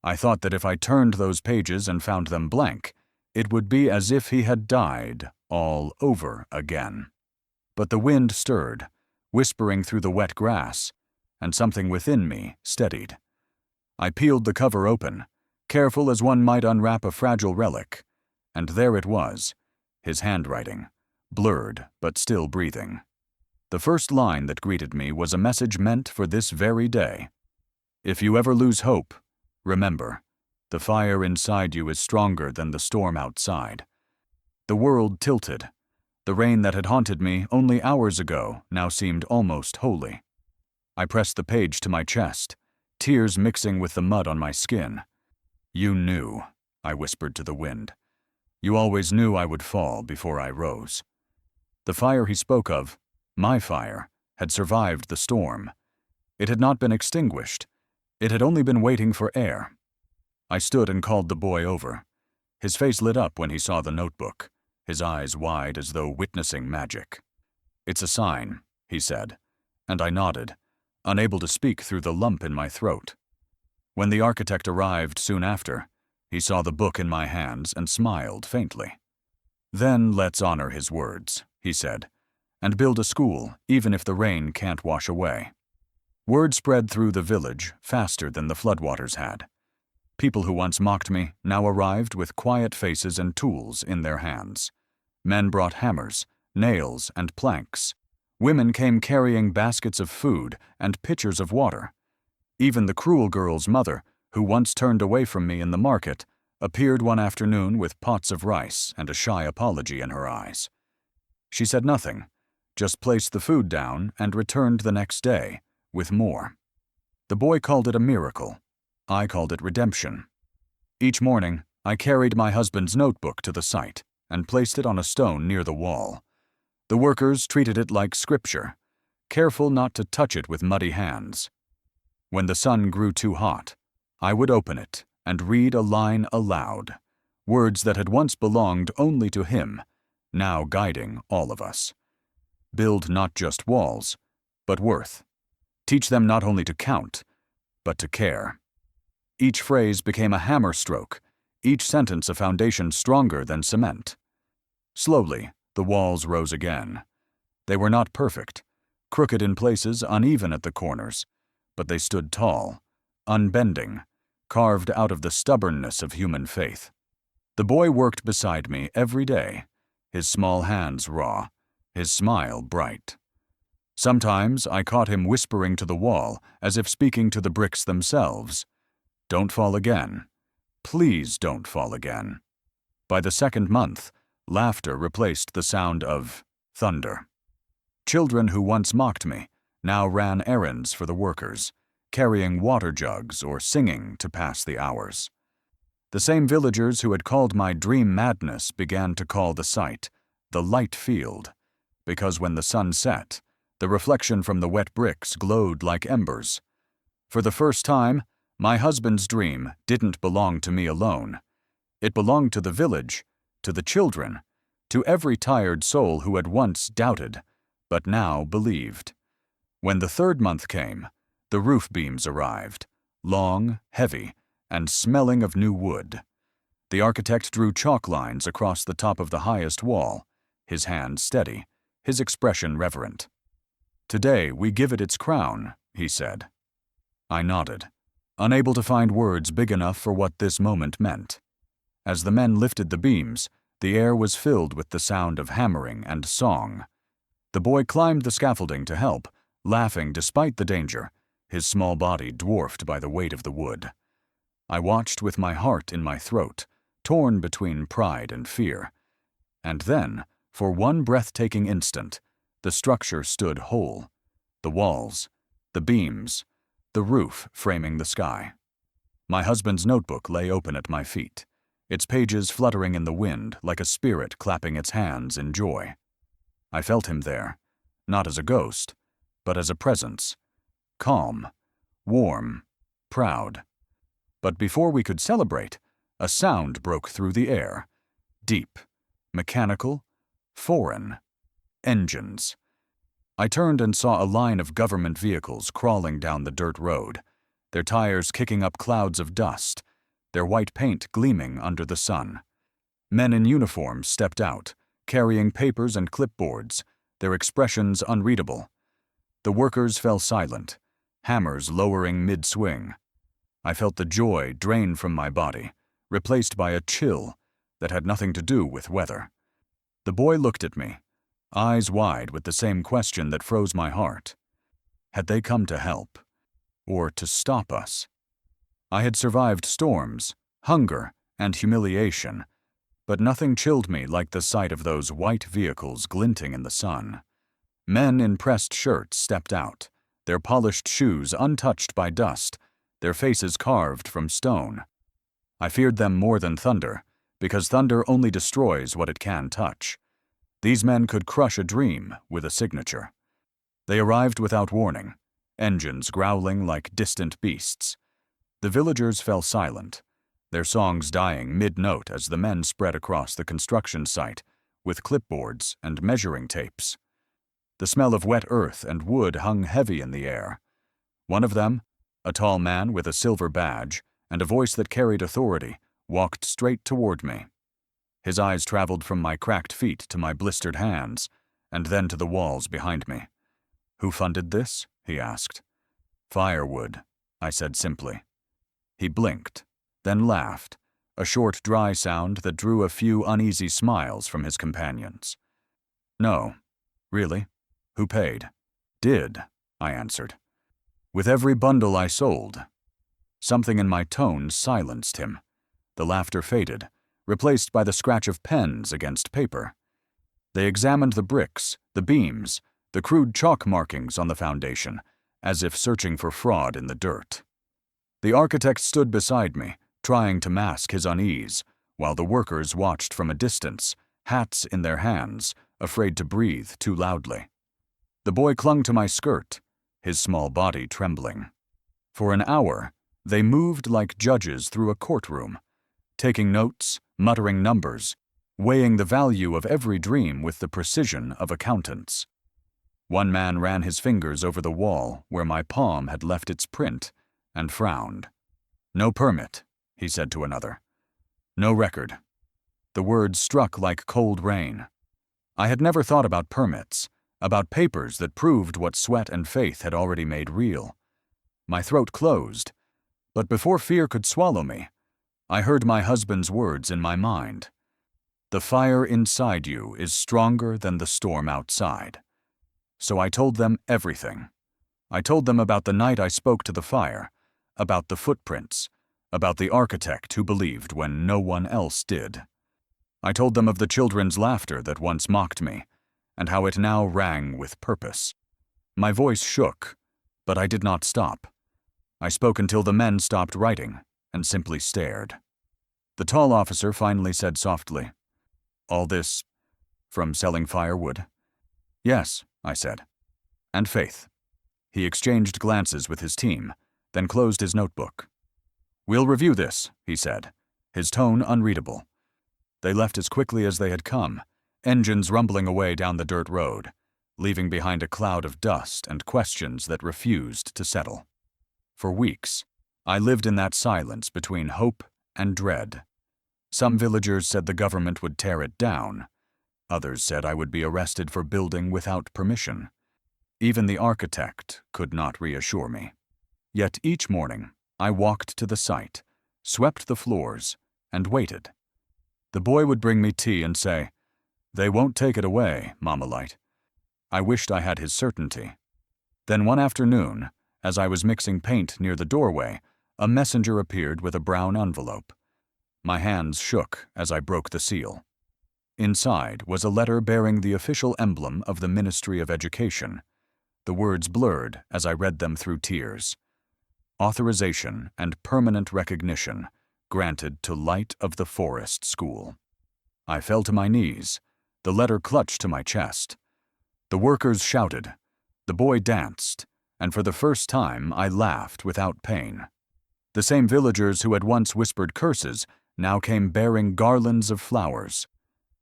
I thought that if I turned those pages and found them blank, it would be as if he had died all over again. But the wind stirred, whispering through the wet grass, and something within me steadied. I peeled the cover open, careful as one might unwrap a fragile relic, and there it was, his handwriting, blurred but still breathing. The first line that greeted me was a message meant for this very day. If you ever lose hope, remember, the fire inside you is stronger than the storm outside. The world tilted. The rain that had haunted me only hours ago now seemed almost holy. I pressed the page to my chest, tears mixing with the mud on my skin. You knew, I whispered to the wind. You always knew I would fall before I rose. The fire he spoke of, my fire, had survived the storm. It had not been extinguished. It had only been waiting for air. I stood and called the boy over. His face lit up when he saw the notebook, his eyes wide as though witnessing magic. It's a sign, he said, and I nodded, unable to speak through the lump in my throat. When the architect arrived soon after, he saw the book in my hands and smiled faintly. Then let's honor his words, he said, and build a school even if the rain can't wash away. Word spread through the village faster than the floodwaters had. People who once mocked me now arrived with quiet faces and tools in their hands. Men brought hammers, nails, and planks. Women came carrying baskets of food and pitchers of water. Even the cruel girl's mother, who once turned away from me in the market, appeared one afternoon with pots of rice and a shy apology in her eyes. She said nothing, just placed the food down and returned the next day with more. The boy called it a miracle. I called it redemption. Each morning, I carried my husband's notebook to the site and placed it on a stone near the wall. The workers treated it like scripture, careful not to touch it with muddy hands. When the sun grew too hot, I would open it and read a line aloud, words that had once belonged only to him, now guiding all of us. Build not just walls, but worth. Teach them not only to count, but to care. Each phrase became a hammer stroke, each sentence a foundation stronger than cement. Slowly, the walls rose again. They were not perfect, crooked in places, uneven at the corners, but they stood tall, unbending, carved out of the stubbornness of human faith. The boy worked beside me every day, his small hands raw, his smile bright. Sometimes I caught him whispering to the wall, as if speaking to the bricks themselves, "Don't fall again. Please don't fall again." By the second month, laughter replaced the sound of thunder. Children who once mocked me now ran errands for the workers, carrying water jugs or singing to pass the hours. The same villagers who had called my dream madness began to call the site the light field, because when the sun set, the reflection from the wet bricks glowed like embers. For the first time, my husband's dream didn't belong to me alone. It belonged to the village, to the children, to every tired soul who had once doubted, but now believed. When the third month came, the roof beams arrived, long, heavy, and smelling of new wood. The architect drew chalk lines across the top of the highest wall, his hand steady, his expression reverent. "Today we give it its crown," he said. I nodded, unable to find words big enough for what this moment meant. As the men lifted the beams, the air was filled with the sound of hammering and song. The boy climbed the scaffolding to help, laughing despite the danger, his small body dwarfed by the weight of the wood. I watched with my heart in my throat, torn between pride and fear. And then, for one breathtaking instant, the structure stood whole. The walls, the beams, the roof framing the sky. My husband's notebook lay open at my feet, its pages fluttering in the wind like a spirit clapping its hands in joy. I felt him there, not as a ghost, but as a presence, calm, warm, proud. But before we could celebrate, a sound broke through the air, deep, mechanical, foreign. Engines. I turned and saw a line of government vehicles crawling down the dirt road, their tires kicking up clouds of dust, their white paint gleaming under the sun. Men in uniform stepped out, carrying papers and clipboards, their expressions unreadable. The workers fell silent, hammers lowering mid-swing. I felt the joy drain from my body, replaced by a chill that had nothing to do with weather. The boy looked at me, eyes wide with the same question that froze my heart. Had they come to help, or to stop us? I had survived storms, hunger, and humiliation, but nothing chilled me like the sight of those white vehicles glinting in the sun. Men in pressed shirts stepped out, their polished shoes untouched by dust, their faces carved from stone. I feared them more than thunder, because thunder only destroys what it can touch. These men could crush a dream with a signature. They arrived without warning, engines growling like distant beasts. The villagers fell silent, their songs dying mid-note as the men spread across the construction site with clipboards and measuring tapes. The smell of wet earth and wood hung heavy in the air. One of them, a tall man with a silver badge and a voice that carried authority, walked straight toward me. His eyes traveled from my cracked feet to my blistered hands, and then to the walls behind me. "Who funded this?" he asked. Firewood, I said simply. He blinked, then laughed, a short, dry sound that drew a few uneasy smiles from his companions. No. Really? Who paid? Did, I answered. With every bundle I sold. Something in my tone silenced him. The laughter faded, replaced by the scratch of pens against paper. They examined the bricks, the beams, the crude chalk markings on the foundation, as if searching for fraud in the dirt. The architect stood beside me, trying to mask his unease, while the workers watched from a distance, hats in their hands, afraid to breathe too loudly. The boy clung to my skirt, his small body trembling. For an hour, they moved like judges through a courtroom, taking notes, muttering numbers, weighing the value of every dream with the precision of accountants. One man ran his fingers over the wall where my palm had left its print and frowned. No permit, he said to another. No record. The words struck like cold rain. I had never thought about permits, about papers that proved what sweat and faith had already made real. My throat closed, but before fear could swallow me, I heard my husband's words in my mind. The fire inside you is stronger than the storm outside. So I told them everything. I told them about the night I spoke to the fire, about the footprints, about the architect who believed when no one else did. I told them of the children's laughter that once mocked me, and how it now rang with purpose. My voice shook, but I did not stop. I spoke until the men stopped writing and simply stared. The tall officer finally said softly, "All this from selling firewood?" "Yes," I said. "And faith." He exchanged glances with his team, then closed his notebook. "We'll review this," he said, his tone unreadable. They left as quickly as they had come, engines rumbling away down the dirt road, leaving behind a cloud of dust and questions that refused to settle. For weeks, I lived in that silence between hope and dread. Some villagers said the government would tear it down. Others said I would be arrested for building without permission. Even the architect could not reassure me. Yet each morning, I walked to the site, swept the floors, and waited. The boy would bring me tea and say, "They won't take it away, Mama Light." I wished I had his certainty. Then one afternoon, as I was mixing paint near the doorway, a messenger appeared with a brown envelope. My hands shook as I broke the seal. Inside was a letter bearing the official emblem of the Ministry of Education. The words blurred as I read them through tears. Authorization and permanent recognition granted to Light of the Forest School. I fell to my knees, the letter clutched to my chest. The workers shouted, the boy danced, and for the first time I laughed without pain. The same villagers who had once whispered curses now came bearing garlands of flowers.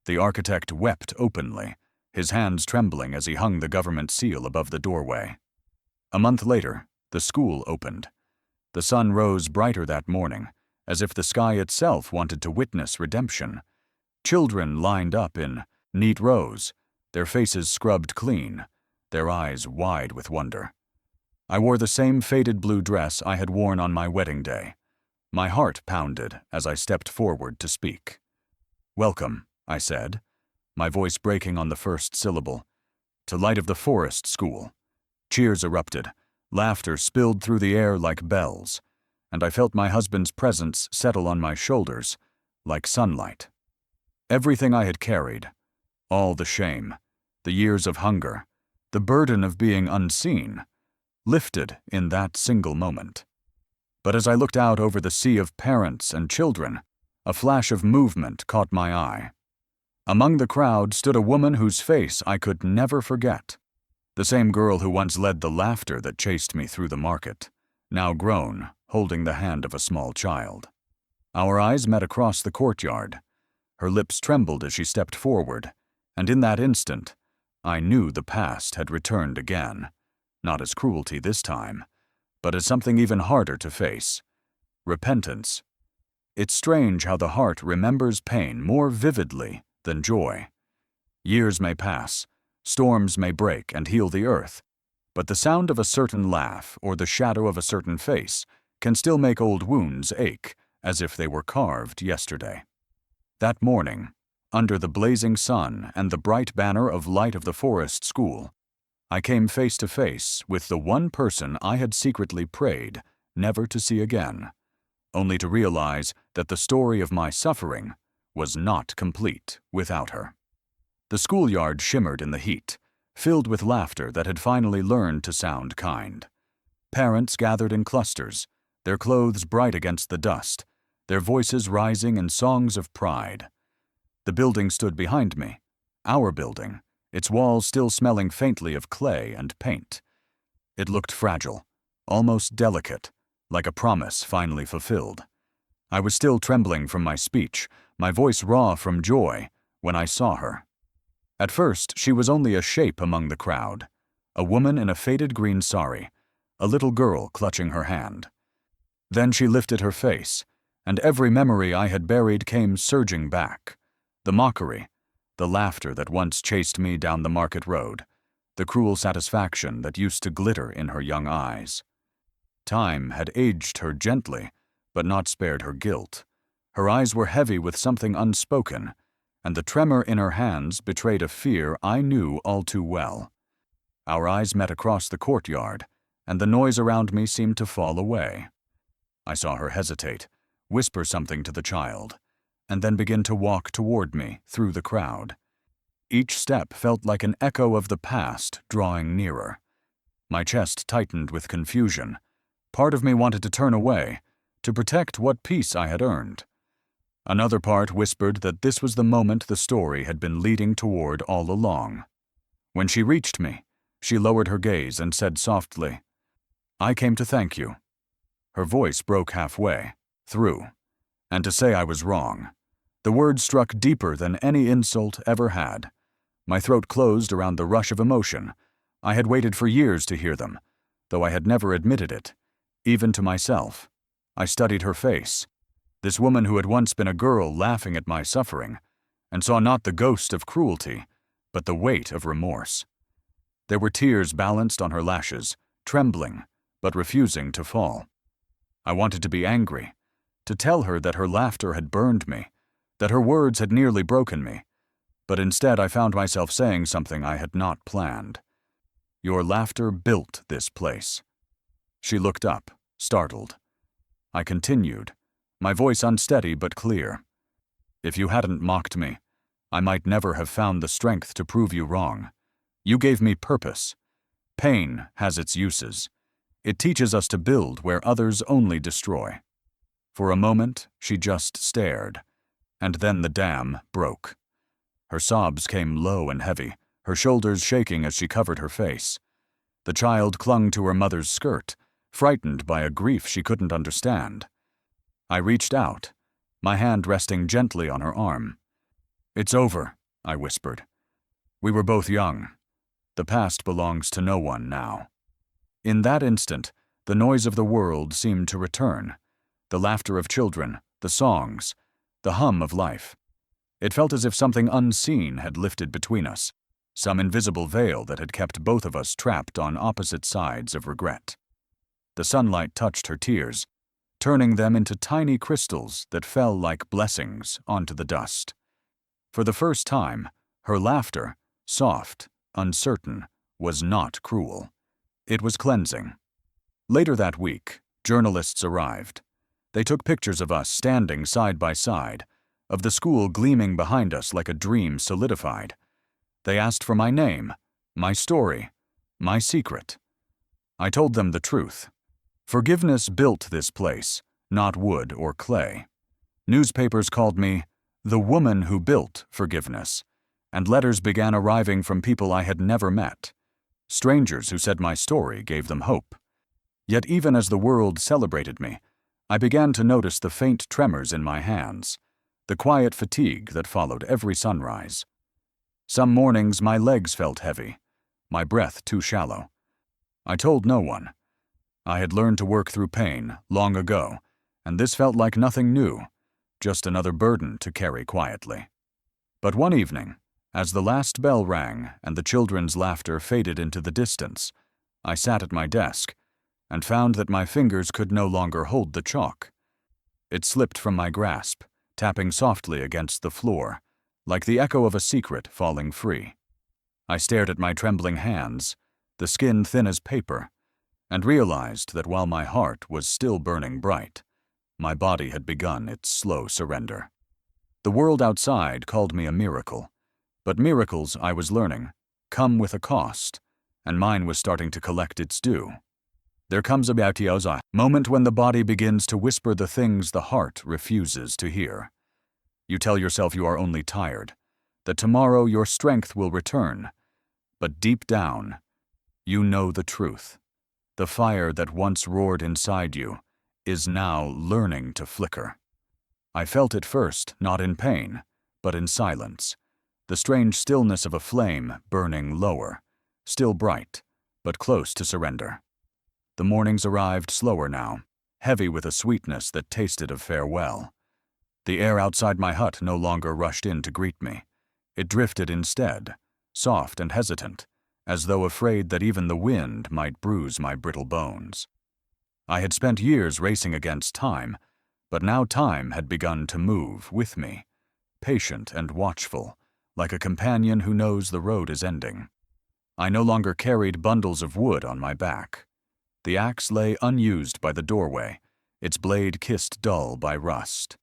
The architect wept openly, his hands trembling as he hung the government seal above the doorway. A month later, the school opened. The sun rose brighter that morning, as if the sky itself wanted to witness redemption. Children lined up in neat rows, their faces scrubbed clean, their eyes wide with wonder. I wore the same faded blue dress I had worn on my wedding day. My heart pounded as I stepped forward to speak. "Welcome," I said, my voice breaking on the first syllable, "to Light of the Forest School." Cheers erupted, laughter spilled through the air like bells, and I felt my husband's presence settle on my shoulders like sunlight. Everything I had carried, all the shame, the years of hunger, the burden of being unseen, lifted in that single moment. But as I looked out over the sea of parents and children, a flash of movement caught my eye. Among the crowd stood a woman whose face I could never forget. The same girl who once led the laughter that chased me through the market, now grown, holding the hand of a small child. Our eyes met across the courtyard. Her lips trembled as she stepped forward, and in that instant, I knew the past had returned again, not as cruelty this time, but as something even harder to face: repentance. It's strange how the heart remembers pain more vividly than joy. Years may pass, storms may break and heal the earth, but the sound of a certain laugh or the shadow of a certain face can still make old wounds ache as if they were carved yesterday. That morning, under the blazing sun and the bright banner of light of the forest school, I came face to face with the one person I had secretly prayed never to see again, only to realize that the story of my suffering was not complete without her. The schoolyard shimmered in the heat, filled with laughter that had finally learned to sound kind. Parents gathered in clusters, their clothes bright against the dust, their voices rising in songs of pride. The building stood behind me, our building, its walls still smelling faintly of clay and paint. It looked fragile, almost delicate, like a promise finally fulfilled. I was still trembling from my speech, my voice raw from joy, when I saw her. At first, she was only a shape among the crowd, a woman in a faded green sari, a little girl clutching her hand. Then she lifted her face, and every memory I had buried came surging back. The mockery, the laughter that once chased me down the market road, the cruel satisfaction that used to glitter in her young eyes. Time had aged her gently, but not spared her guilt. Her eyes were heavy with something unspoken, and the tremor in her hands betrayed a fear I knew all too well. Our eyes met across the courtyard, and the noise around me seemed to fall away. I saw her hesitate, whisper something to the child, and then begin to walk toward me through the crowd. Each step felt like an echo of the past drawing nearer. My chest tightened with confusion. Part of me wanted to turn away, to protect what peace I had earned. Another part whispered that this was the moment the story had been leading toward all along. When she reached me, she lowered her gaze and said softly, "I came to thank you." Her voice broke halfway, through, and to say I was wrong. The words struck deeper than any insult ever had. My throat closed around the rush of emotion. I had waited for years to hear them, though I had never admitted it, even to myself. I studied her face, this woman who had once been a girl laughing at my suffering, and saw not the ghost of cruelty, but the weight of remorse. There were tears balanced on her lashes, trembling, but refusing to fall. I wanted to be angry, to tell her that her laughter had burned me, that her words had nearly broken me, but instead I found myself saying something I had not planned. "Your laughter built this place." She looked up, startled. I continued, my voice unsteady but clear. "If you hadn't mocked me, I might never have found the strength to prove you wrong. You gave me purpose. Pain has its uses. It teaches us to build where others only destroy." For a moment, she just stared, and then the dam broke. Her sobs came low and heavy, her shoulders shaking as she covered her face. The child clung to her mother's skirt, frightened by a grief she couldn't understand. I reached out, my hand resting gently on her arm. "It's over," I whispered. "We were both young. The past belongs to no one now." In that instant, the noise of the world seemed to return, the laughter of children, the songs, the hum of life. It felt as if something unseen had lifted between us, some invisible veil that had kept both of us trapped on opposite sides of regret. The sunlight touched her tears, turning them into tiny crystals that fell like blessings onto the dust. For the first time, her laughter, soft, uncertain, was not cruel. It was cleansing. Later that week, journalists arrived. They took pictures of us standing side by side, of the school gleaming behind us like a dream solidified. They asked for my name, my story, my secret. I told them the truth. Forgiveness built this place, not wood or clay. Newspapers called me the woman who built forgiveness, and letters began arriving from people I had never met. Strangers who said my story gave them hope. Yet even as the world celebrated me, I began to notice the faint tremors in my hands, the quiet fatigue that followed every sunrise. Some mornings my legs felt heavy, my breath too shallow. I told no one. I had learned to work through pain long ago, and this felt like nothing new, just another burden to carry quietly. But one evening, as the last bell rang and the children's laughter faded into the distance, I sat at my desk and found that my fingers could no longer hold the chalk. It slipped from my grasp, tapping softly against the floor, like the echo of a secret falling free. I stared at my trembling hands, the skin thin as paper, and realized that while my heart was still burning bright, my body had begun its slow surrender. The world outside called me a miracle, but miracles, I was learning, come with a cost, and mine was starting to collect its due. There comes a moment when the body begins to whisper the things the heart refuses to hear. You tell yourself you are only tired, that tomorrow your strength will return, but deep down, you know the truth. The fire that once roared inside you is now learning to flicker. I felt it first, not in pain, but in silence, the strange stillness of a flame burning lower, still bright, but close to surrender. The mornings arrived slower now, heavy with a sweetness that tasted of farewell. The air outside my hut no longer rushed in to greet me. It drifted instead, soft and hesitant, as though afraid that even the wind might bruise my brittle bones. I had spent years racing against time, but now time had begun to move with me, patient and watchful, like a companion who knows the road is ending. I no longer carried bundles of wood on my back. The axe lay unused by the doorway, its blade kissed dull by rust.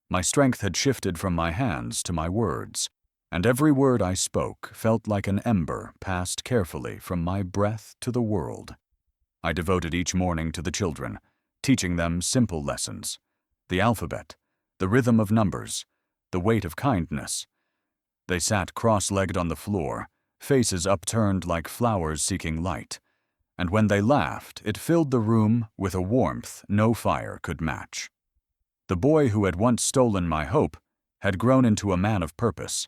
My strength had shifted from my hands to my words, and every word I spoke felt like an ember passed carefully from my breath to the world. I devoted each morning to the children, teaching them simple lessons: the alphabet, the rhythm of numbers, the weight of kindness. They sat cross-legged on the floor, faces upturned like flowers seeking light, and when they laughed, it filled the room with a warmth no fire could match. The boy who had once stolen my hope had grown into a man of purpose.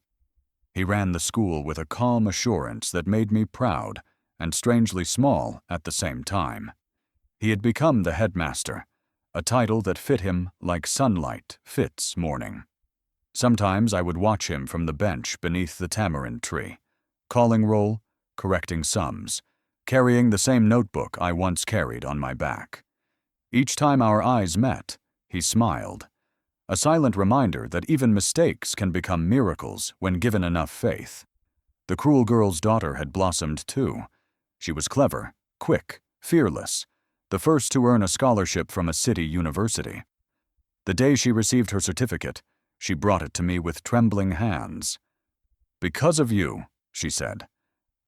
He ran the school with a calm assurance that made me proud and strangely small at the same time. He had become the headmaster, a title that fit him like sunlight fits morning. Sometimes I would watch him from the bench beneath the tamarind tree, calling roll, correcting sums, carrying the same notebook I once carried on my back. Each time our eyes met, he smiled, a silent reminder that even mistakes can become miracles when given enough faith. The cruel girl's daughter had blossomed too. She was clever, quick, fearless, the first to earn a scholarship from a city university. The day she received her certificate, she brought it to me with trembling hands. "Because of you," she said,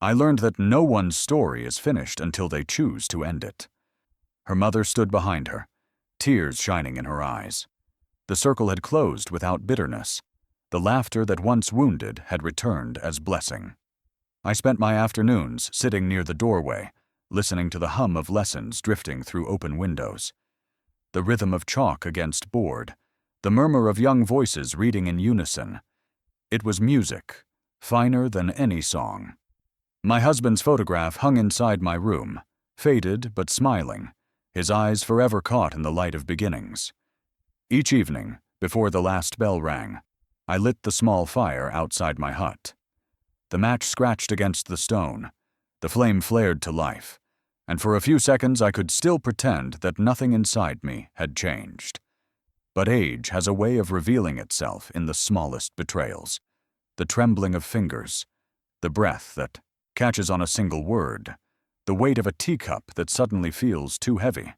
"I learned that no one's story is finished until they choose to end it." Her mother stood behind her, tears shining in her eyes. The circle had closed without bitterness. The laughter that once wounded had returned as blessing. I spent my afternoons sitting near the doorway, listening to the hum of lessons drifting through open windows. The rhythm of chalk against board, the murmur of young voices reading in unison. It was music, finer than any song. My husband's photograph hung inside my room, faded but smiling, his eyes forever caught in the light of beginnings. Each evening, before the last bell rang, I lit the small fire outside my hut. The match scratched against the stone, the flame flared to life, and for a few seconds I could still pretend that nothing inside me had changed. But age has a way of revealing itself in the smallest betrayals, the trembling of fingers, the breath that catches on a single word, the weight of a teacup that suddenly feels too heavy.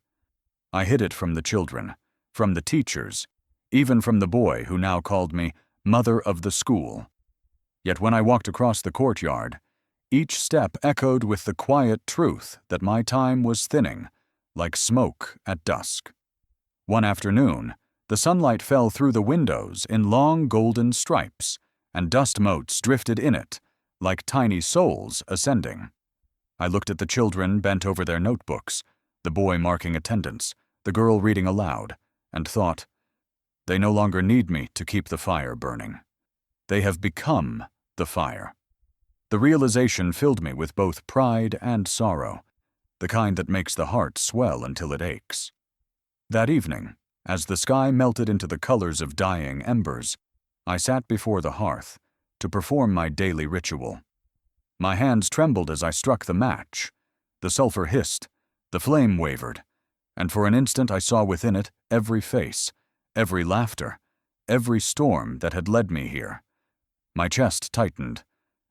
I hid it from the children, from the teachers, even from the boy who now called me mother of the school. Yet when I walked across the courtyard, each step echoed with the quiet truth that my time was thinning, like smoke at dusk. One afternoon, the sunlight fell through the windows in long golden stripes, and dust motes drifted in it, like tiny souls ascending. I looked at the children bent over their notebooks, the boy marking attendance, the girl reading aloud, and thought, they no longer need me to keep the fire burning. They have become the fire. The realization filled me with both pride and sorrow, the kind that makes the heart swell until it aches. That evening, as the sky melted into the colors of dying embers, I sat before the hearth to perform my daily ritual. My hands trembled as I struck the match, The sulfur hissed, the flame wavered, and for an instant I saw within it every face, every laughter, every storm that had led me here. My chest tightened,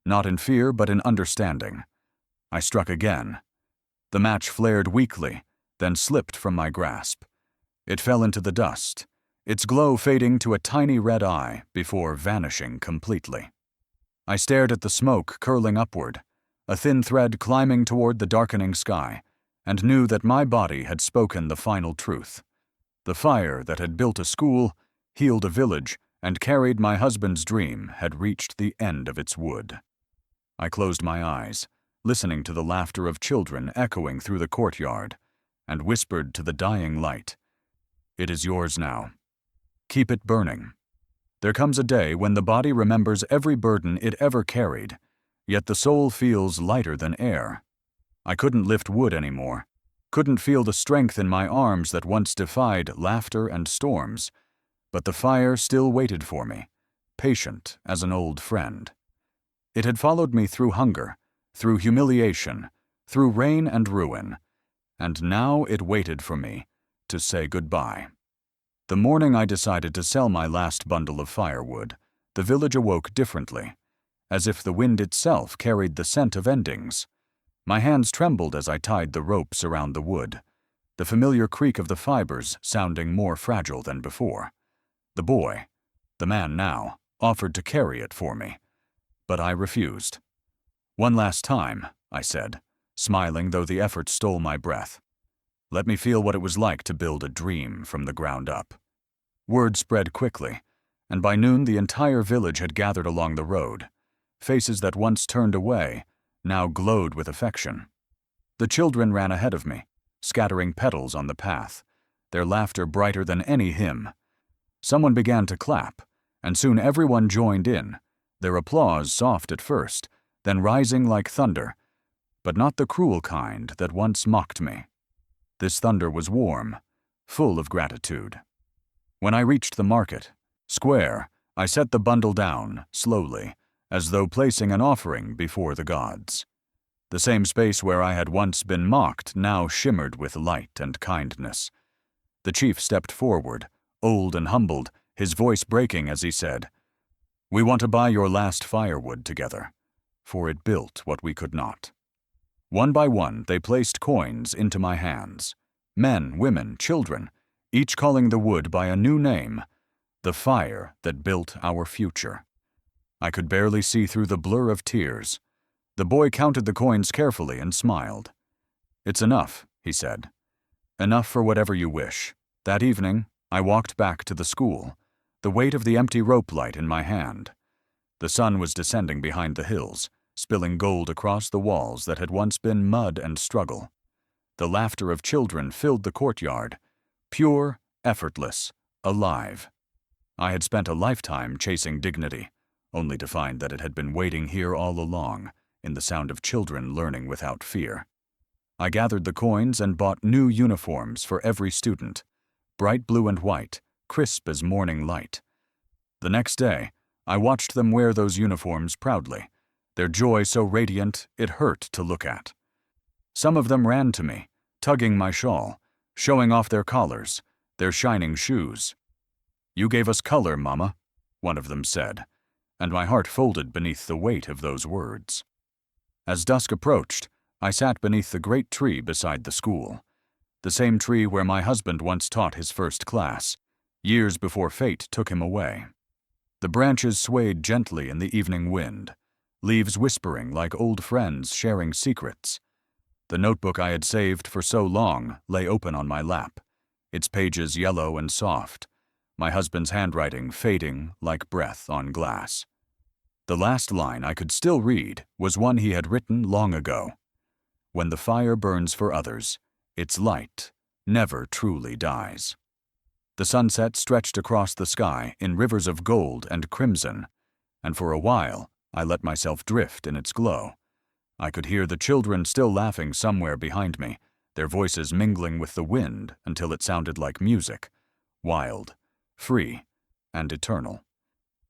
not in fear but in understanding. I struck again. The match flared weakly, then slipped from my grasp. It fell into the dust, its glow fading to a tiny red eye before vanishing completely. I stared at the smoke curling upward, a thin thread climbing toward the darkening sky, and knew that my body had spoken the final truth. The fire that had built a school, healed a village, and carried my husband's dream had reached the end of its wood. I closed my eyes, listening to the laughter of children echoing through the courtyard, and whispered to the dying light, "It is yours now. Keep it burning." There comes a day when the body remembers every burden it ever carried, yet the soul feels lighter than air. I couldn't lift wood anymore, couldn't feel the strength in my arms that once defied laughter and storms, but the fire still waited for me, patient as an old friend. It had followed me through hunger, through humiliation, through rain and ruin, and now it waited for me to say goodbye. The morning I decided to sell my last bundle of firewood, the village awoke differently, as if the wind itself carried the scent of endings. My hands trembled as I tied the ropes around the wood, the familiar creak of the fibers sounding more fragile than before. The boy, the man now, offered to carry it for me, but I refused. "One last time," I said, smiling though the effort stole my breath. "Let me feel what it was like to build a dream from the ground up." Word spread quickly, and by noon the entire village had gathered along the road. Faces that once turned away now glowed with affection. The children ran ahead of me, scattering petals on the path, their laughter brighter than any hymn. Someone began to clap, and soon everyone joined in, their applause soft at first, then rising like thunder, but not the cruel kind that once mocked me. This thunder was warm, full of gratitude. When I reached the market square, I set the bundle down, slowly, as though placing an offering before the gods. The same space where I had once been mocked now shimmered with light and kindness. The chief stepped forward, old and humbled, his voice breaking as he said, "We want to buy your last firewood together, for it built what we could not." One by one they placed coins into my hands. Men, women, children, each calling the wood by a new name, the fire that built our future. I could barely see through the blur of tears. The boy counted the coins carefully and smiled. "It's enough," he said. "Enough for whatever you wish." That evening, I walked back to the school, the weight of the empty rope light in my hand. The sun was descending behind the hills, spilling gold across the walls that had once been mud and struggle. The laughter of children filled the courtyard, pure, effortless, alive. I had spent a lifetime chasing dignity, only to find that it had been waiting here all along, in the sound of children learning without fear. I gathered the coins and bought new uniforms for every student, bright blue and white, crisp as morning light. The next day, I watched them wear those uniforms proudly, their joy so radiant it hurt to look at. Some of them ran to me, tugging my shawl, showing off their collars, their shining shoes. "You gave us color, Mama," one of them said, and my heart folded beneath the weight of those words. As dusk approached, I sat beneath the great tree beside the school, the same tree where my husband once taught his first class, years before fate took him away. The branches swayed gently in the evening wind, leaves whispering like old friends sharing secrets. The notebook I had saved for so long lay open on my lap, its pages yellow and soft, my husband's handwriting fading like breath on glass. The last line I could still read was one he had written long ago. "When the fire burns for others, its light never truly dies." The sunset stretched across the sky in rivers of gold and crimson, and for a while I let myself drift in its glow. I could hear the children still laughing somewhere behind me, their voices mingling with the wind until it sounded like music, wild, free, and eternal.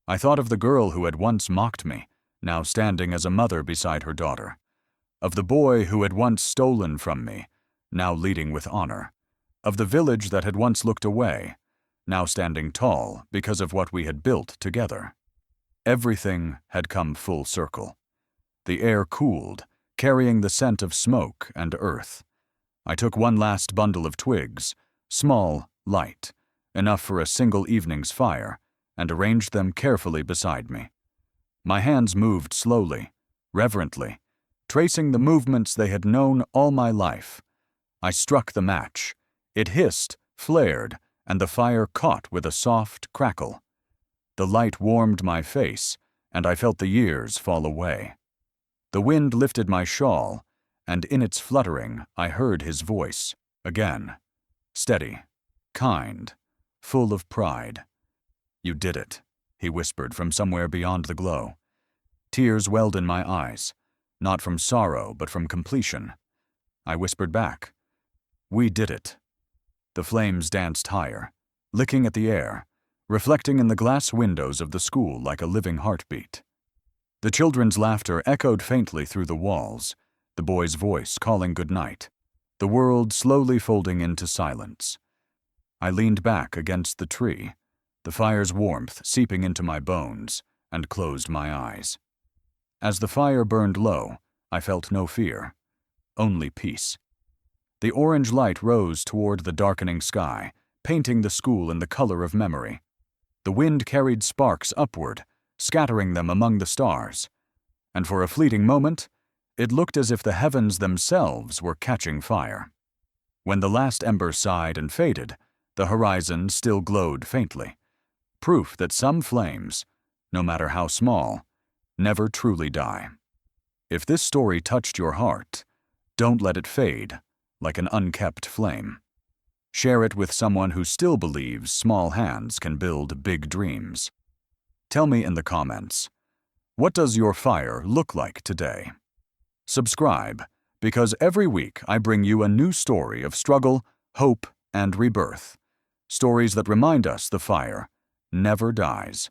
I thought of the girl who had once mocked me, now standing as a mother beside her daughter. of the boy who had once stolen from me, now leading with honor, of the village that had once looked away, now standing tall because of what we had built together. Everything had come full circle. The air cooled, carrying the scent of smoke and earth. I took one last bundle of twigs, small, light, enough for a single evening's fire, and arranged them carefully beside me. My hands moved slowly, reverently, tracing the movements they had known all my life. I struck the match. It hissed, flared, and the fire caught with a soft crackle. The light warmed my face, and I felt the years fall away. The wind lifted my shawl, and in its fluttering I heard his voice, again. Steady, kind, full of pride. "You did it," he whispered from somewhere beyond the glow. Tears welled in my eyes, not from sorrow but from completion. I whispered back, "We did it." The flames danced higher, licking at the air, reflecting in the glass windows of the school like a living heartbeat. The children's laughter echoed faintly through the walls, the boy's voice calling goodnight, the world slowly folding into silence. I leaned back against the tree, the fire's warmth seeping into my bones, and closed my eyes. As the fire burned low, I felt no fear, only peace. The orange light rose toward the darkening sky, painting the school in the color of memory. The wind carried sparks upward, scattering them among the stars, and for a fleeting moment, it looked as if the heavens themselves were catching fire. When the last ember sighed and faded, the horizon still glowed faintly, proof that some flames, no matter how small, never truly die. If this story touched your heart, don't let it fade like an unkept flame. Share it with someone who still believes small hands can build big dreams. Tell me in the comments, what does your fire look like today? Subscribe, because every week I bring you a new story of struggle, hope, and rebirth. Stories that remind us the fire never dies.